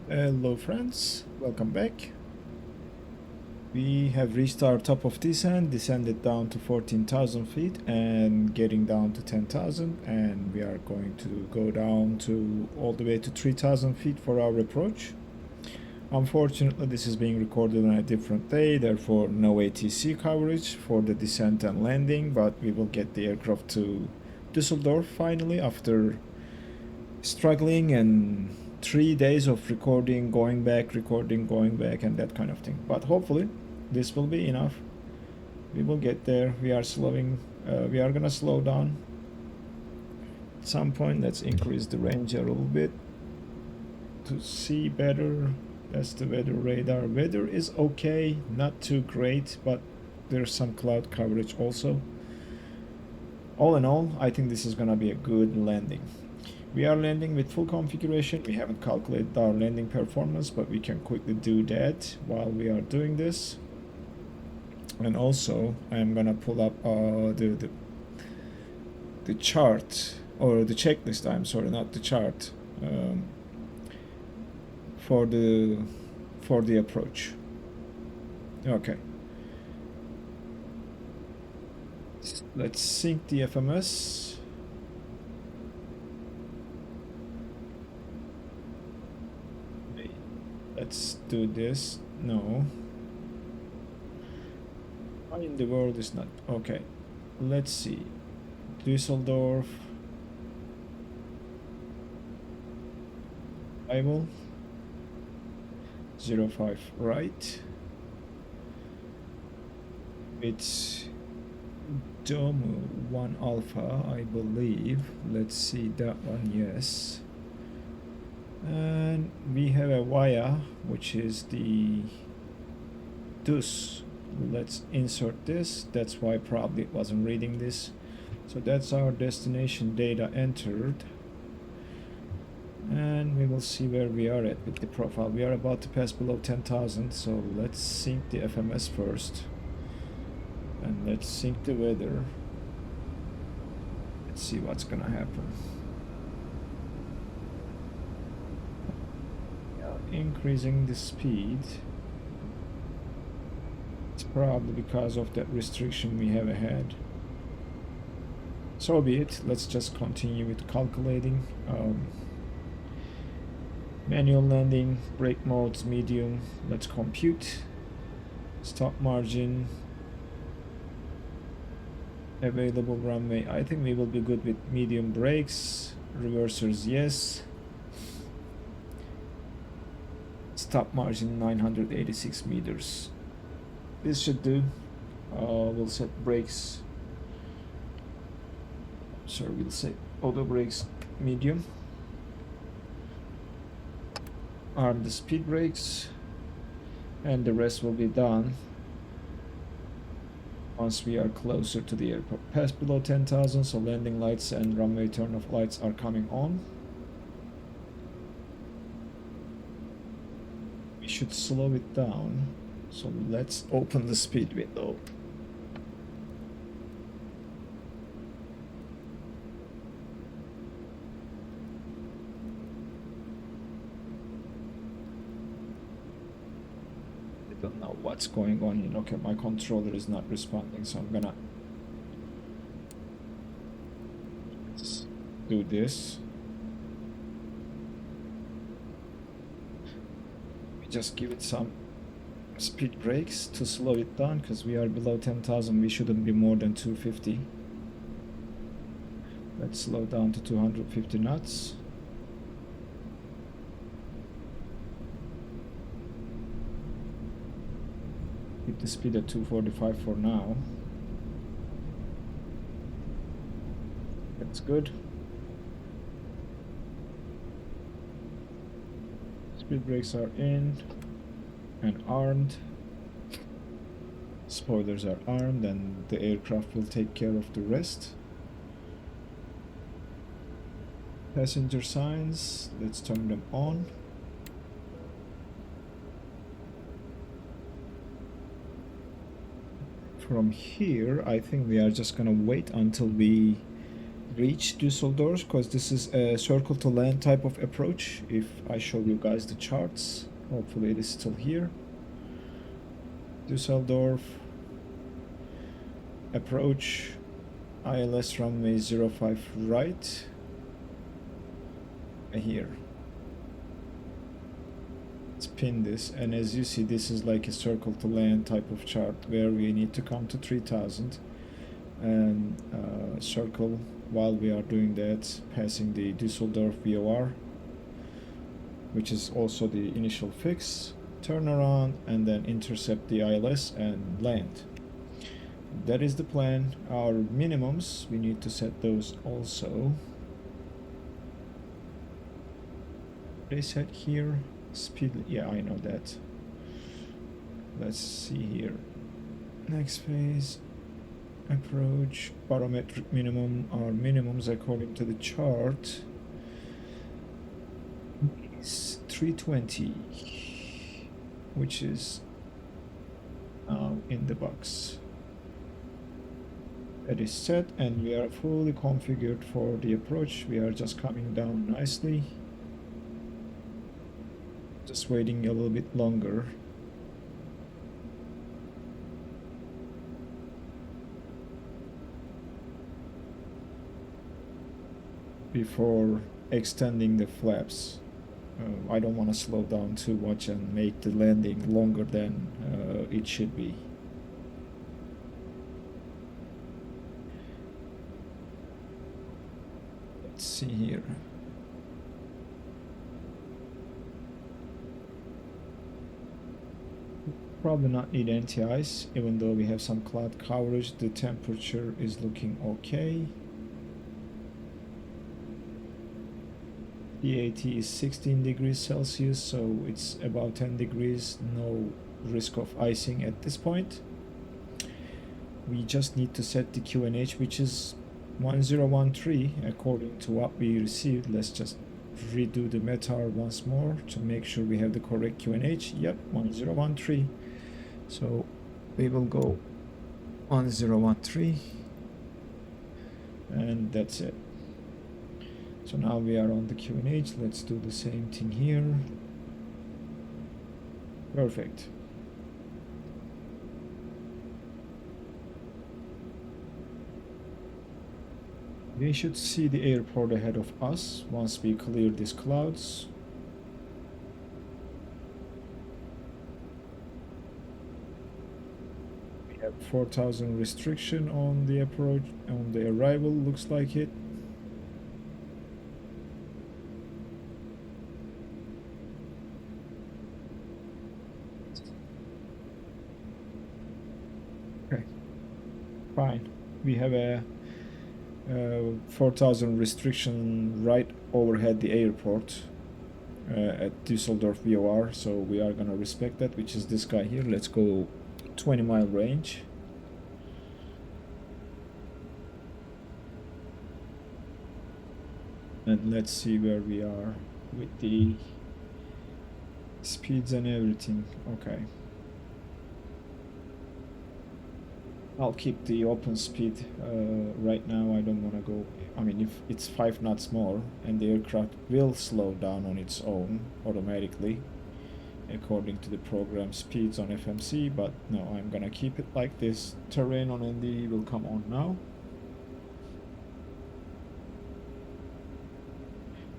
Hello friends, welcome back. We have reached our top of descent, descended down to 14,000 feet and getting down to 10,000, and we are going to go down to all the way to 3,000 feet for our approach. Unfortunately, this is being recorded on a different day, therefore no ATC coverage for the descent and landing, but we will get the aircraft to Düsseldorf finally after struggling and 3 days of recording, going back, and that kind of thing. But hopefully this will be enough. We will get there. We are gonna slow down at some point. Let's increase the range a little bit to see better. That's the weather radar. Weather is okay, not too great, but there's some cloud coverage also. All in all, I think this is gonna be a good landing. We are landing with full configuration. We haven't calculated our landing performance, but we can quickly do that while we are doing this. And also, I'm gonna pull up the chart, or the checklist. I'm sorry, not the chart, for the approach. Okay. Let's sync the FMS. Let's do this. No. Why in the world is not? Okay. Let's see. Düsseldorf. Bible. 05 right. It's Domo 1 Alpha, I believe. Let's see that one. Yes. And we have a wire, which is the Dus. Let's insert this. That's why probably it wasn't reading this. So that's our destination data entered. And we will see where we are at with the profile. We are about to pass below 10,000, so let's sync the FMS first. And let's sync the weather. Let's see what's gonna happen. Increasing the speed. It's probably because of that restriction we have ahead. So be it. Let's just continue with calculating. Manual landing, brake modes, medium. Let's compute. Stop margin. Available runway. I think we will be good with medium brakes. Reversers, yes. Stop margin 986 meters. This should do. We'll set brakes. Sorry, we'll set auto brakes medium. Arm the speed brakes, and the rest will be done once we are closer to the airport. Pass below 10,000, so landing lights and runway turn-off lights are coming on. We should slow it down, so let's open the speed window. I don't know what's going on here. Okay, my controller is not responding, so I'm gonna do this. We just give it some speed brakes to slow it down, because we are below 10,000. We shouldn't be more than 250. Let's slow down to 250 knots. Keep the speed at 245 for now. That's good. Speed brakes are in and armed. Spoilers are armed, and the aircraft will take care of the rest. Passenger signs, let's turn them on. From here, I think we are just gonna wait until we reach Düsseldorf, because this is a circle to land type of approach. If I show you guys the charts, hopefully it is still here. Düsseldorf approach, ILS runway 05 right, here. Let's pin this, and as you see, this is like a circle to land type of chart where we need to come to 3000 and circle while we are doing that, passing the Düsseldorf VOR, which is also the initial fix, turn around and then intercept the ILS and land. That is the plan. Our minimums, we need to set those also. They set here speed, yeah, I know that. Let's see here. Next phase, approach, barometric minimum. Our minimums according to the chart is 320, which is now in the box. That is set, and we are fully configured for the approach. We are just coming down nicely. Just waiting a little bit longer. Before extending the flaps. I don't want to slow down too much and make the landing longer than it should be. Let's see here. Probably not need anti-ice, even though we have some cloud coverage. The temperature is looking okay. PAT is 16 degrees Celsius, so it's about 10 degrees, no risk of icing at this point. We just need to set the QNH, which is 1013 according to what we received. Let's just redo the METAR once more to make sure we have the correct QNH. Yep, 1013. So we will go 1013, and that's it. So now we are on the QNH. Let's do the same thing here. Perfect. We should see the airport ahead of us once we clear these clouds. We have 4,000 restriction on the approach, on the arrival, looks like it. Okay, fine. We have a 4,000 restriction right overhead the airport at Düsseldorf VOR, so we are gonna respect that, which is this guy here. Let's go 20-mile range. And let's see where we are with the speeds and everything. Okay. I'll keep the open speed right now. I don't want to go, I mean, if it's 5 knots more, and the aircraft will slow down on its own automatically according to the program speeds on FMC, but no, I'm gonna keep it like this. Terrain on ND will come on now.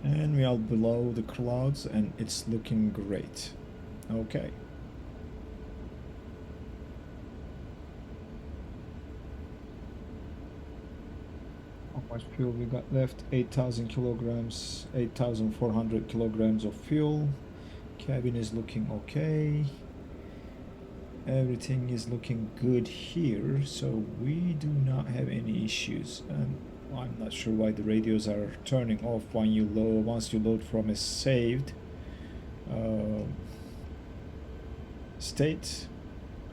And we are below the clouds and it's looking great. Okay. How much fuel we got left? 8,000 kilograms, 8,400 kilograms of fuel. Cabin is looking okay. Everything is looking good here, so we do not have any issues. And I'm not sure why the radios are turning off when you load, once you load from a saved state.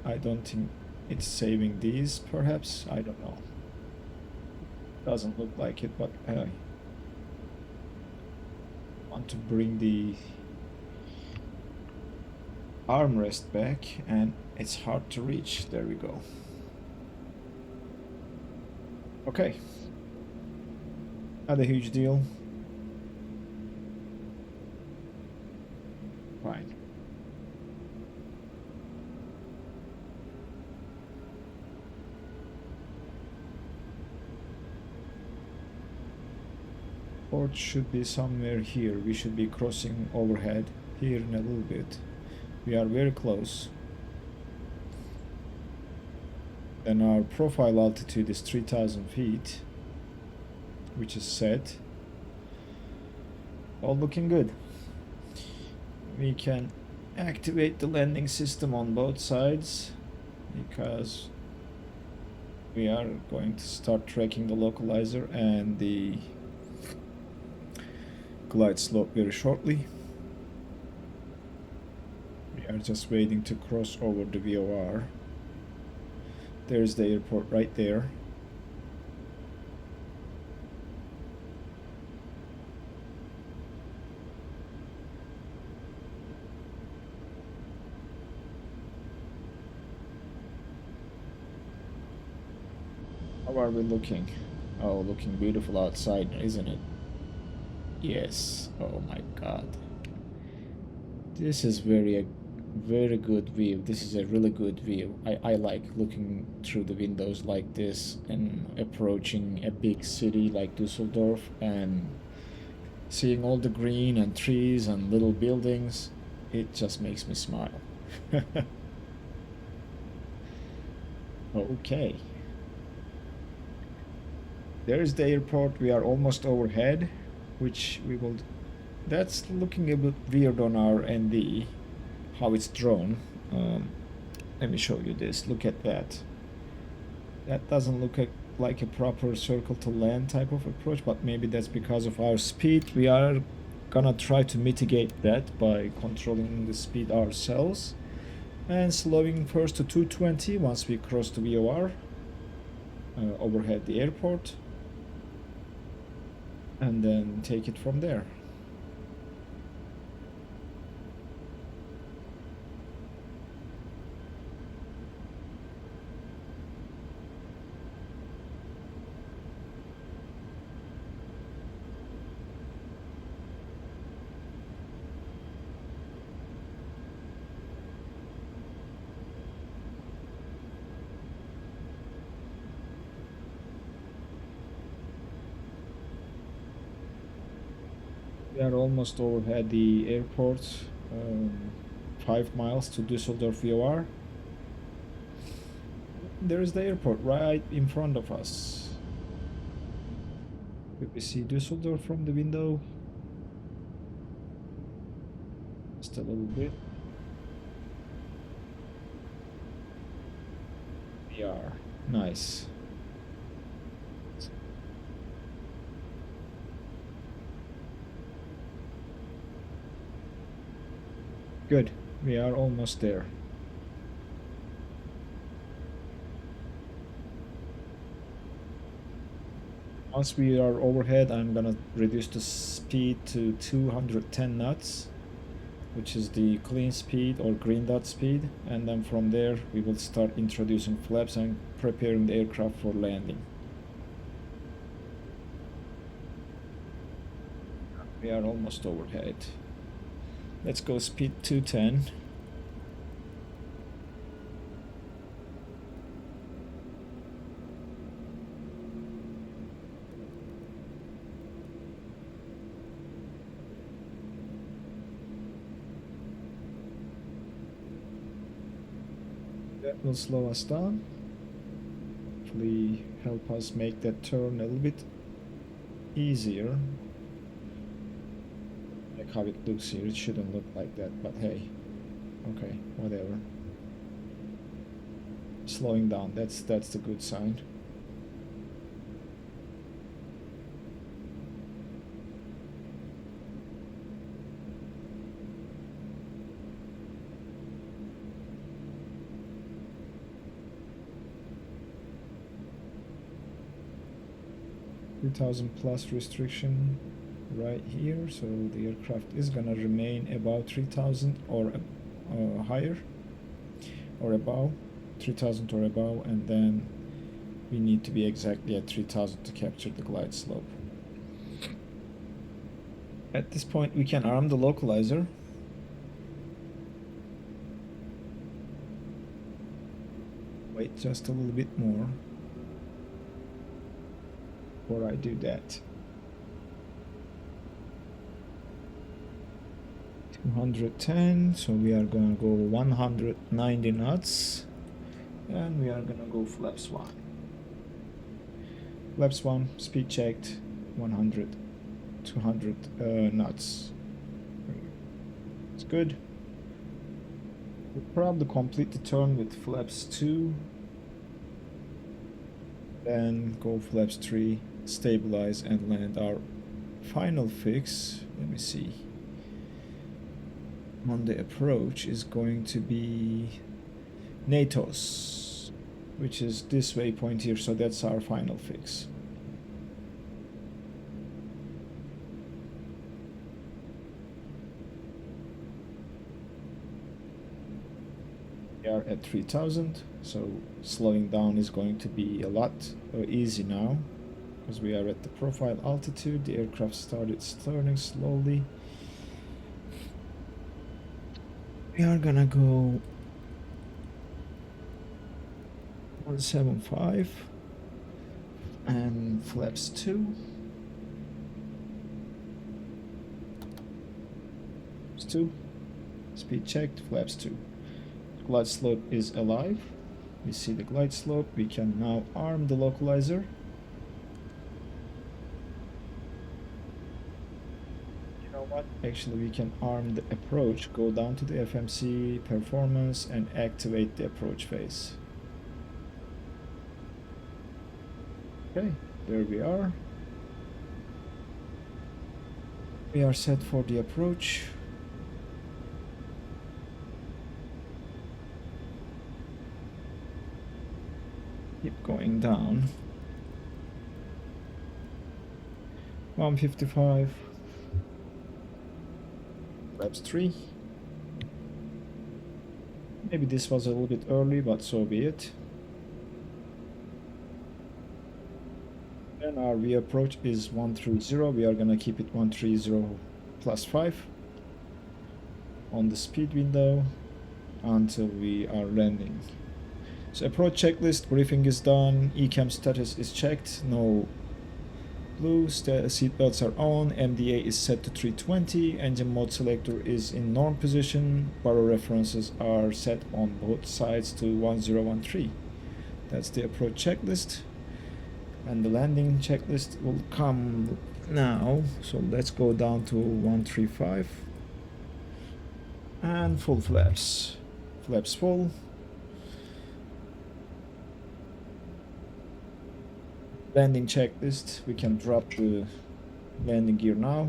I don't think it's saving these, perhaps, I don't know. Doesn't look like it, but I want to bring the armrest back and it's hard to reach. There we go. Okay. Not a huge deal. Fine. Port should be somewhere here. We should be crossing overhead here in a little bit. We are very close. And our profile altitude is 3000 feet, which is set. All looking good. We can activate the landing system on both sides because we are going to start tracking the localizer and the glide slope very shortly. We are just waiting to cross over the VOR. There's the airport right there. How are we looking? Oh, looking beautiful outside, isn't it? Yes. Oh my god. This is very good view. This is a really good view. I like looking through the windows like this and approaching a big city like Düsseldorf and seeing all the green and trees and little buildings. It just makes me smile. Okay. There's the airport. We are almost overhead, which we will... That's looking a bit weird on our ND. How it's drawn. Let me show you this. Look at that. That doesn't look like a proper circle to land type of approach, but maybe that's because of our speed. We are gonna try to mitigate that by controlling the speed ourselves and slowing first to 220 once we cross the VOR overhead the airport, and then take it from there. We are almost overhead the airport, 5 miles to Düsseldorf VOR. There is the airport right in front of us. Could we see Düsseldorf from the window? Just a little bit. We are. Nice. Good, we are almost there. Once we are overhead, I'm gonna reduce the speed to 210 knots, which is the clean speed or green dot speed, and then from there we will start introducing flaps and preparing the aircraft for landing. We are almost overhead. Let's go speed 210. That will slow us down. Hopefully help us make that turn a little bit easier. Like how it looks here, it shouldn't look like that, but hey, okay, whatever. Slowing down, that's the good sign. +3,000 restriction right here, so the aircraft is gonna remain above 3,000 or higher, or above 3,000 or above, and then we need to be exactly at 3,000 to capture the glide slope. At this point we can arm the localizer. Wait just a little bit more before I do that. 210, so we are gonna go 190 knots, and we are gonna go flaps 1. Flaps 1, speed checked, 100, 200 knots. It's good. We'll probably complete the turn with flaps 2, then go flaps 3, stabilize and land. Our final fix, let me see, on the approach is going to be NATO's, which is this waypoint here, so that's our final fix. We are at 3000, so slowing down is going to be a lot easy now, because we are at the profile altitude. The aircraft started turning slowly. We are gonna go 175 and flaps 2. Flaps 2. Speed checked, flaps 2. Glide slope is alive. We see the glide slope. We can now arm the localizer. You know what? Actually, we can arm the approach, go down to the FMC performance and activate the approach phase. Okay, there we are. We are set for the approach. Keep going down. 155. Flaps 3. Maybe this was a little bit early, but so be it. And our V approach is 130. We are gonna keep it 130 plus 5 on the speed window until we are landing. So approach checklist, briefing is done, ECAM status is checked, no blue, seatbelts are on, MDA is set to 320, engine mode selector is in norm position, baro references are set on both sides to 1013. That's the approach checklist, and the landing checklist will come now. So let's go down to 135 and full flaps. Flaps full. Landing checklist, we can drop the landing gear now.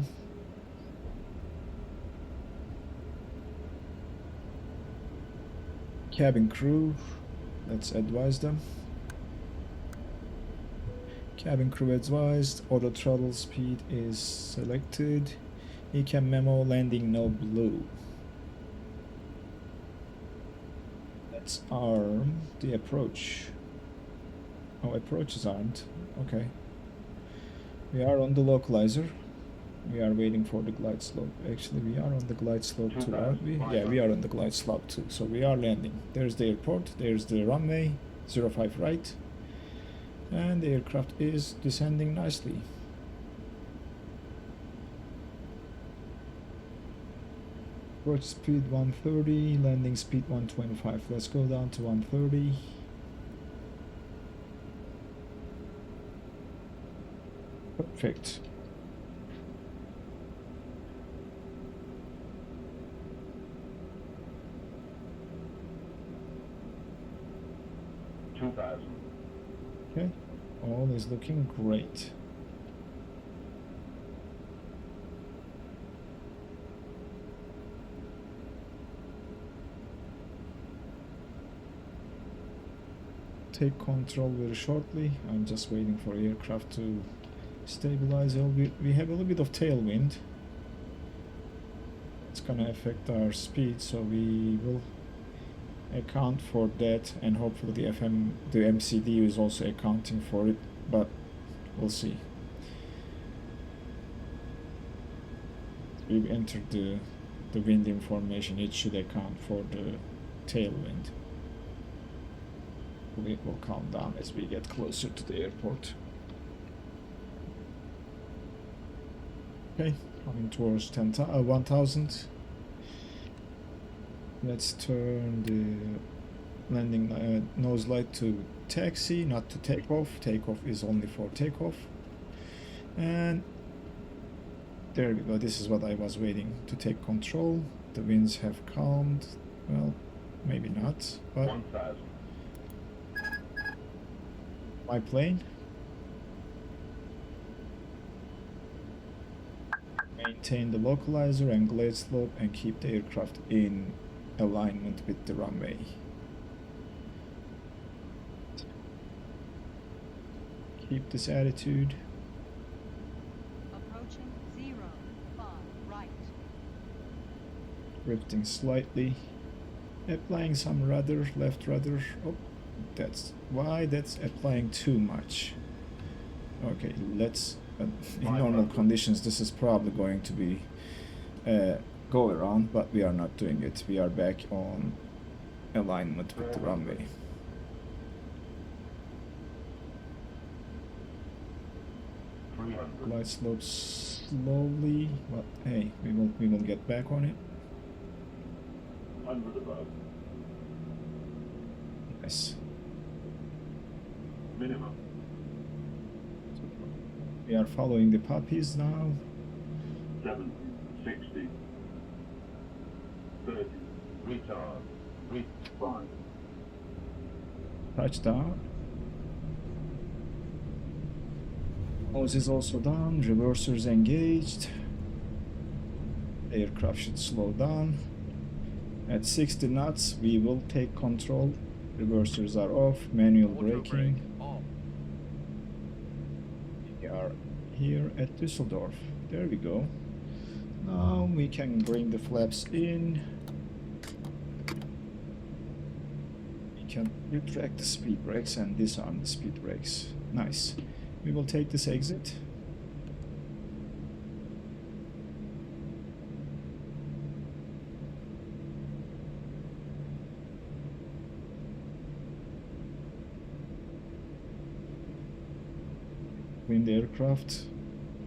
Cabin crew, let's advise them. Cabin crew advised, auto throttle speed is selected. ECAM memo, landing no blue. Let's arm the approach. Oh, approaches aren't. Okay. We are on the localizer. We are waiting for the glide slope. Actually, we are on the glide slope too, aren't we? Yeah, we are on the glide slope too. So we are landing. There's the airport. There's the runway. 05 right. And the aircraft is descending nicely. Approach speed 130. Landing speed 125. Let's go down to 130. Perfect. Okay, all is looking great. Take control very shortly. I'm just waiting for aircraft to stabilize. We have a little bit of tailwind. It's gonna affect our speed, so we will account for that, and hopefully the MCD is also accounting for it, but we'll see. we've entered the wind information, it should account for the tailwind. It will calm down as we get closer to the airport. Okay, coming towards 1000. Let's turn the landing nose light to taxi, not to takeoff. Takeoff is only for takeoff. And there we go. This is what I was waiting to take control. The winds have calmed. Well, maybe not, but
1000.
my plane. Maintain the localizer and glide slope and keep the aircraft in alignment with the runway. Keep this attitude.
Approaching 05 right.
Drifting slightly. Applying some rudder, left rudder. Oh, that's why that's applying too much. Okay, let's in normal conditions this is probably going to be go around, but we are not doing it. We are back on alignment with the runway. Glide slope slowly, but hey, we will get back on it.
100 above.
Yes.
Minimum.
We are following the puppies now.
70, 60, 30, retard, 5.
Touchdown. Nose is also down. Reversers engaged. Aircraft should slow down. At 60 knots, we will take control. Reversers are off. Manual braking. We are here at Düsseldorf. There we go. Now we can bring the flaps in. We can retract the speed brakes and disarm the speed brakes. Nice. We will take this exit. Wind aircraft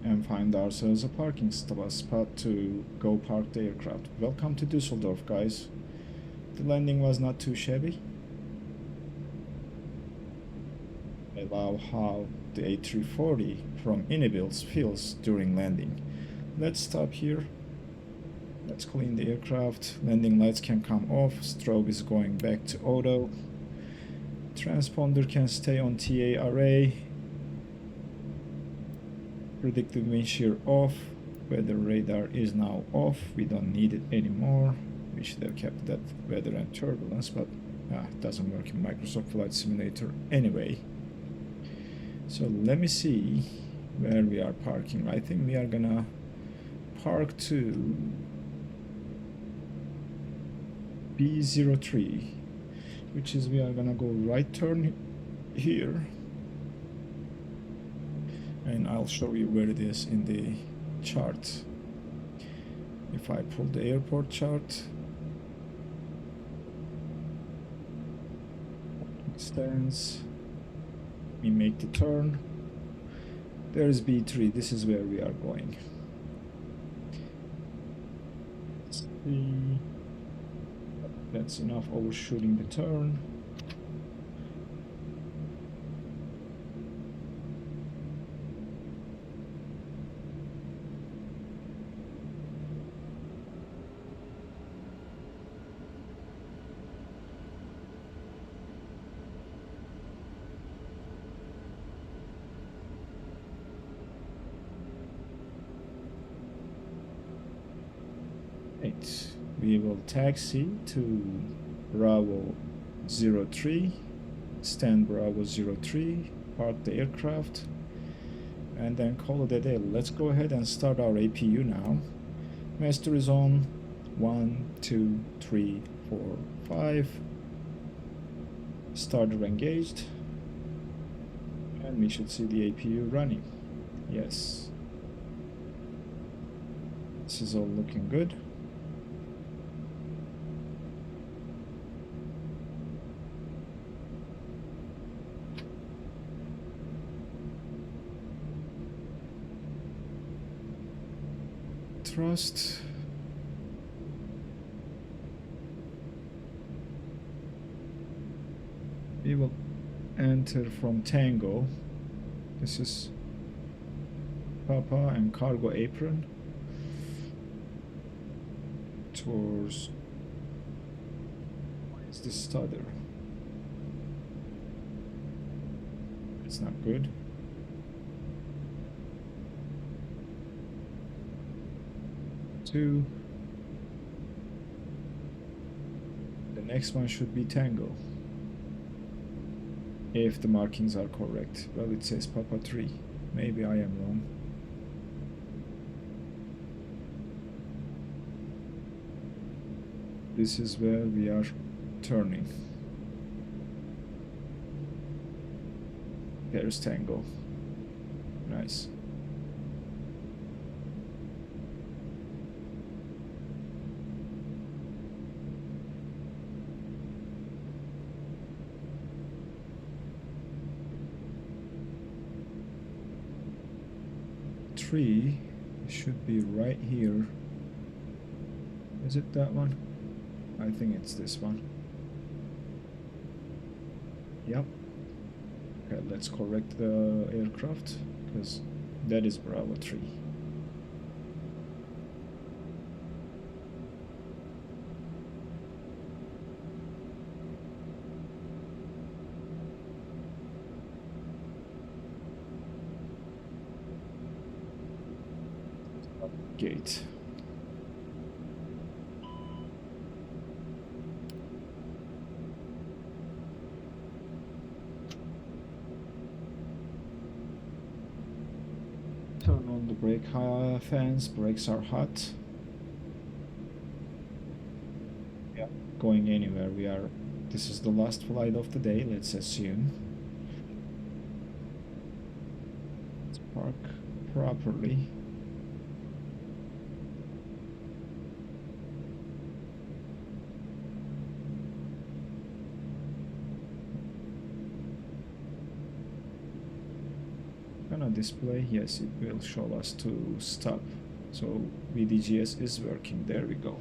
and find ourselves a parking spot to go park the aircraft. Welcome to Düsseldorf, guys. The landing was not too shabby. Allow how the A340 from Inibuilds feels during landing. Let's stop here. Let's clean the aircraft. Landing lights can come off. Strobe is going back to auto. Transponder can stay on TA array. Predictive wind shear off. Weather radar is now off. We don't need it anymore. We should have kept that weather and turbulence, but it doesn't work in Microsoft Flight Simulator anyway. So let me see where we are parking. I think we are gonna park to B03, which is we are gonna go right turn here. And I'll show you where it is in the chart. If I pull the airport chart, it stands. We make the turn. There's B3. This is where we are going. Let's see. That's enough overshooting the turn. We will taxi to Bravo 03, stand Bravo 03, park the aircraft, and then call it a day. Let's go ahead and start our APU now. Master is on. 1, 2, 3, 4, 5. Starter engaged, and we should see the APU running. Yes. This is all looking good. Thrust. We will enter from Tango. This is Papa and cargo apron towards, what is this stutter? It's not good. Two. The next one should be Tango, if the markings are correct. Well, it says Papa 3. Maybe I am wrong. This is where we are turning. There's Tango. Nice. Three should be right here. Is it that one? I think it's this one. Yep. Okay, let's correct the aircraft, because that is Bravo 3. Gate. Turn on the brake fans. Brakes are hot. Yeah, going anywhere. We are. This is the last flight of the day. Let's assume. Let's park properly. Display, yes, it will show us to stop. So VDGS is working. There we go.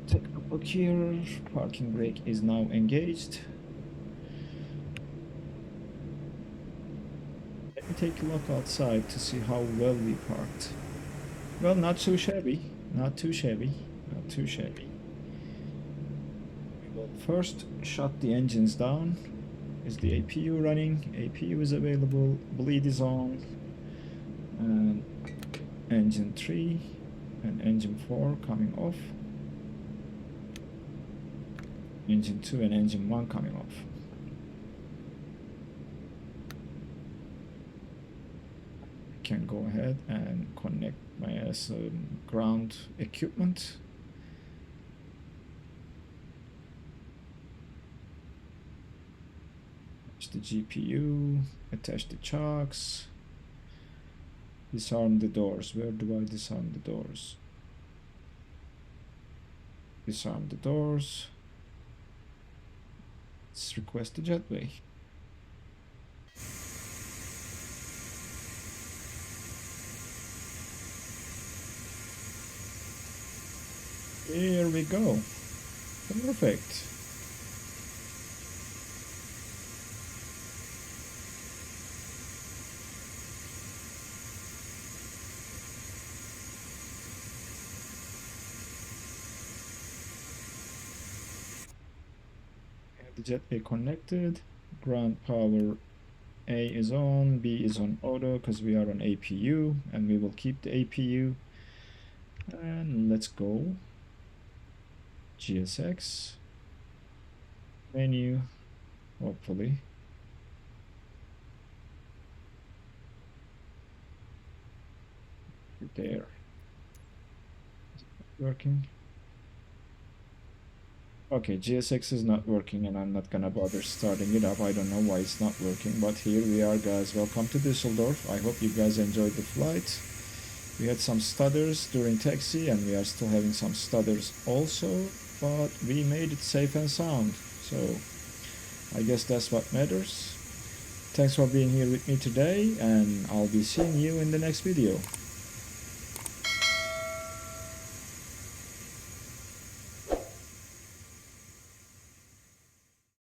Take a look here. Parking brake is now engaged. Let me take a look outside to see how well we parked. Well, not too shabby. Not too shabby. Not too shabby. We will first shut the engines down. Is the APU running? APU is available. Bleed is on. And engine 3 and engine 4 coming off. Engine 2 and engine 1 coming off. I can go ahead and connect my ground equipment. The GPU, attach the chocks, disarm the doors. Where do I disarm the doors? Disarm the doors. Let's request the jetway. Here we go. Perfect. The jetway connected. Ground power A is on, B is on auto because we are on APU, and we will keep the APU. And let's go. GSX menu, hopefully. There. Working. Okay, GSX is not working and I'm not gonna bother starting it up. I don't know why it's not working, but here we are, guys. Welcome to Düsseldorf. I hope you guys enjoyed the flight. We had some stutters during taxi, and we are still having some stutters also, but we made it safe and sound, so I guess that's what matters. Thanks for being here with me today, and I'll be seeing you in the next video.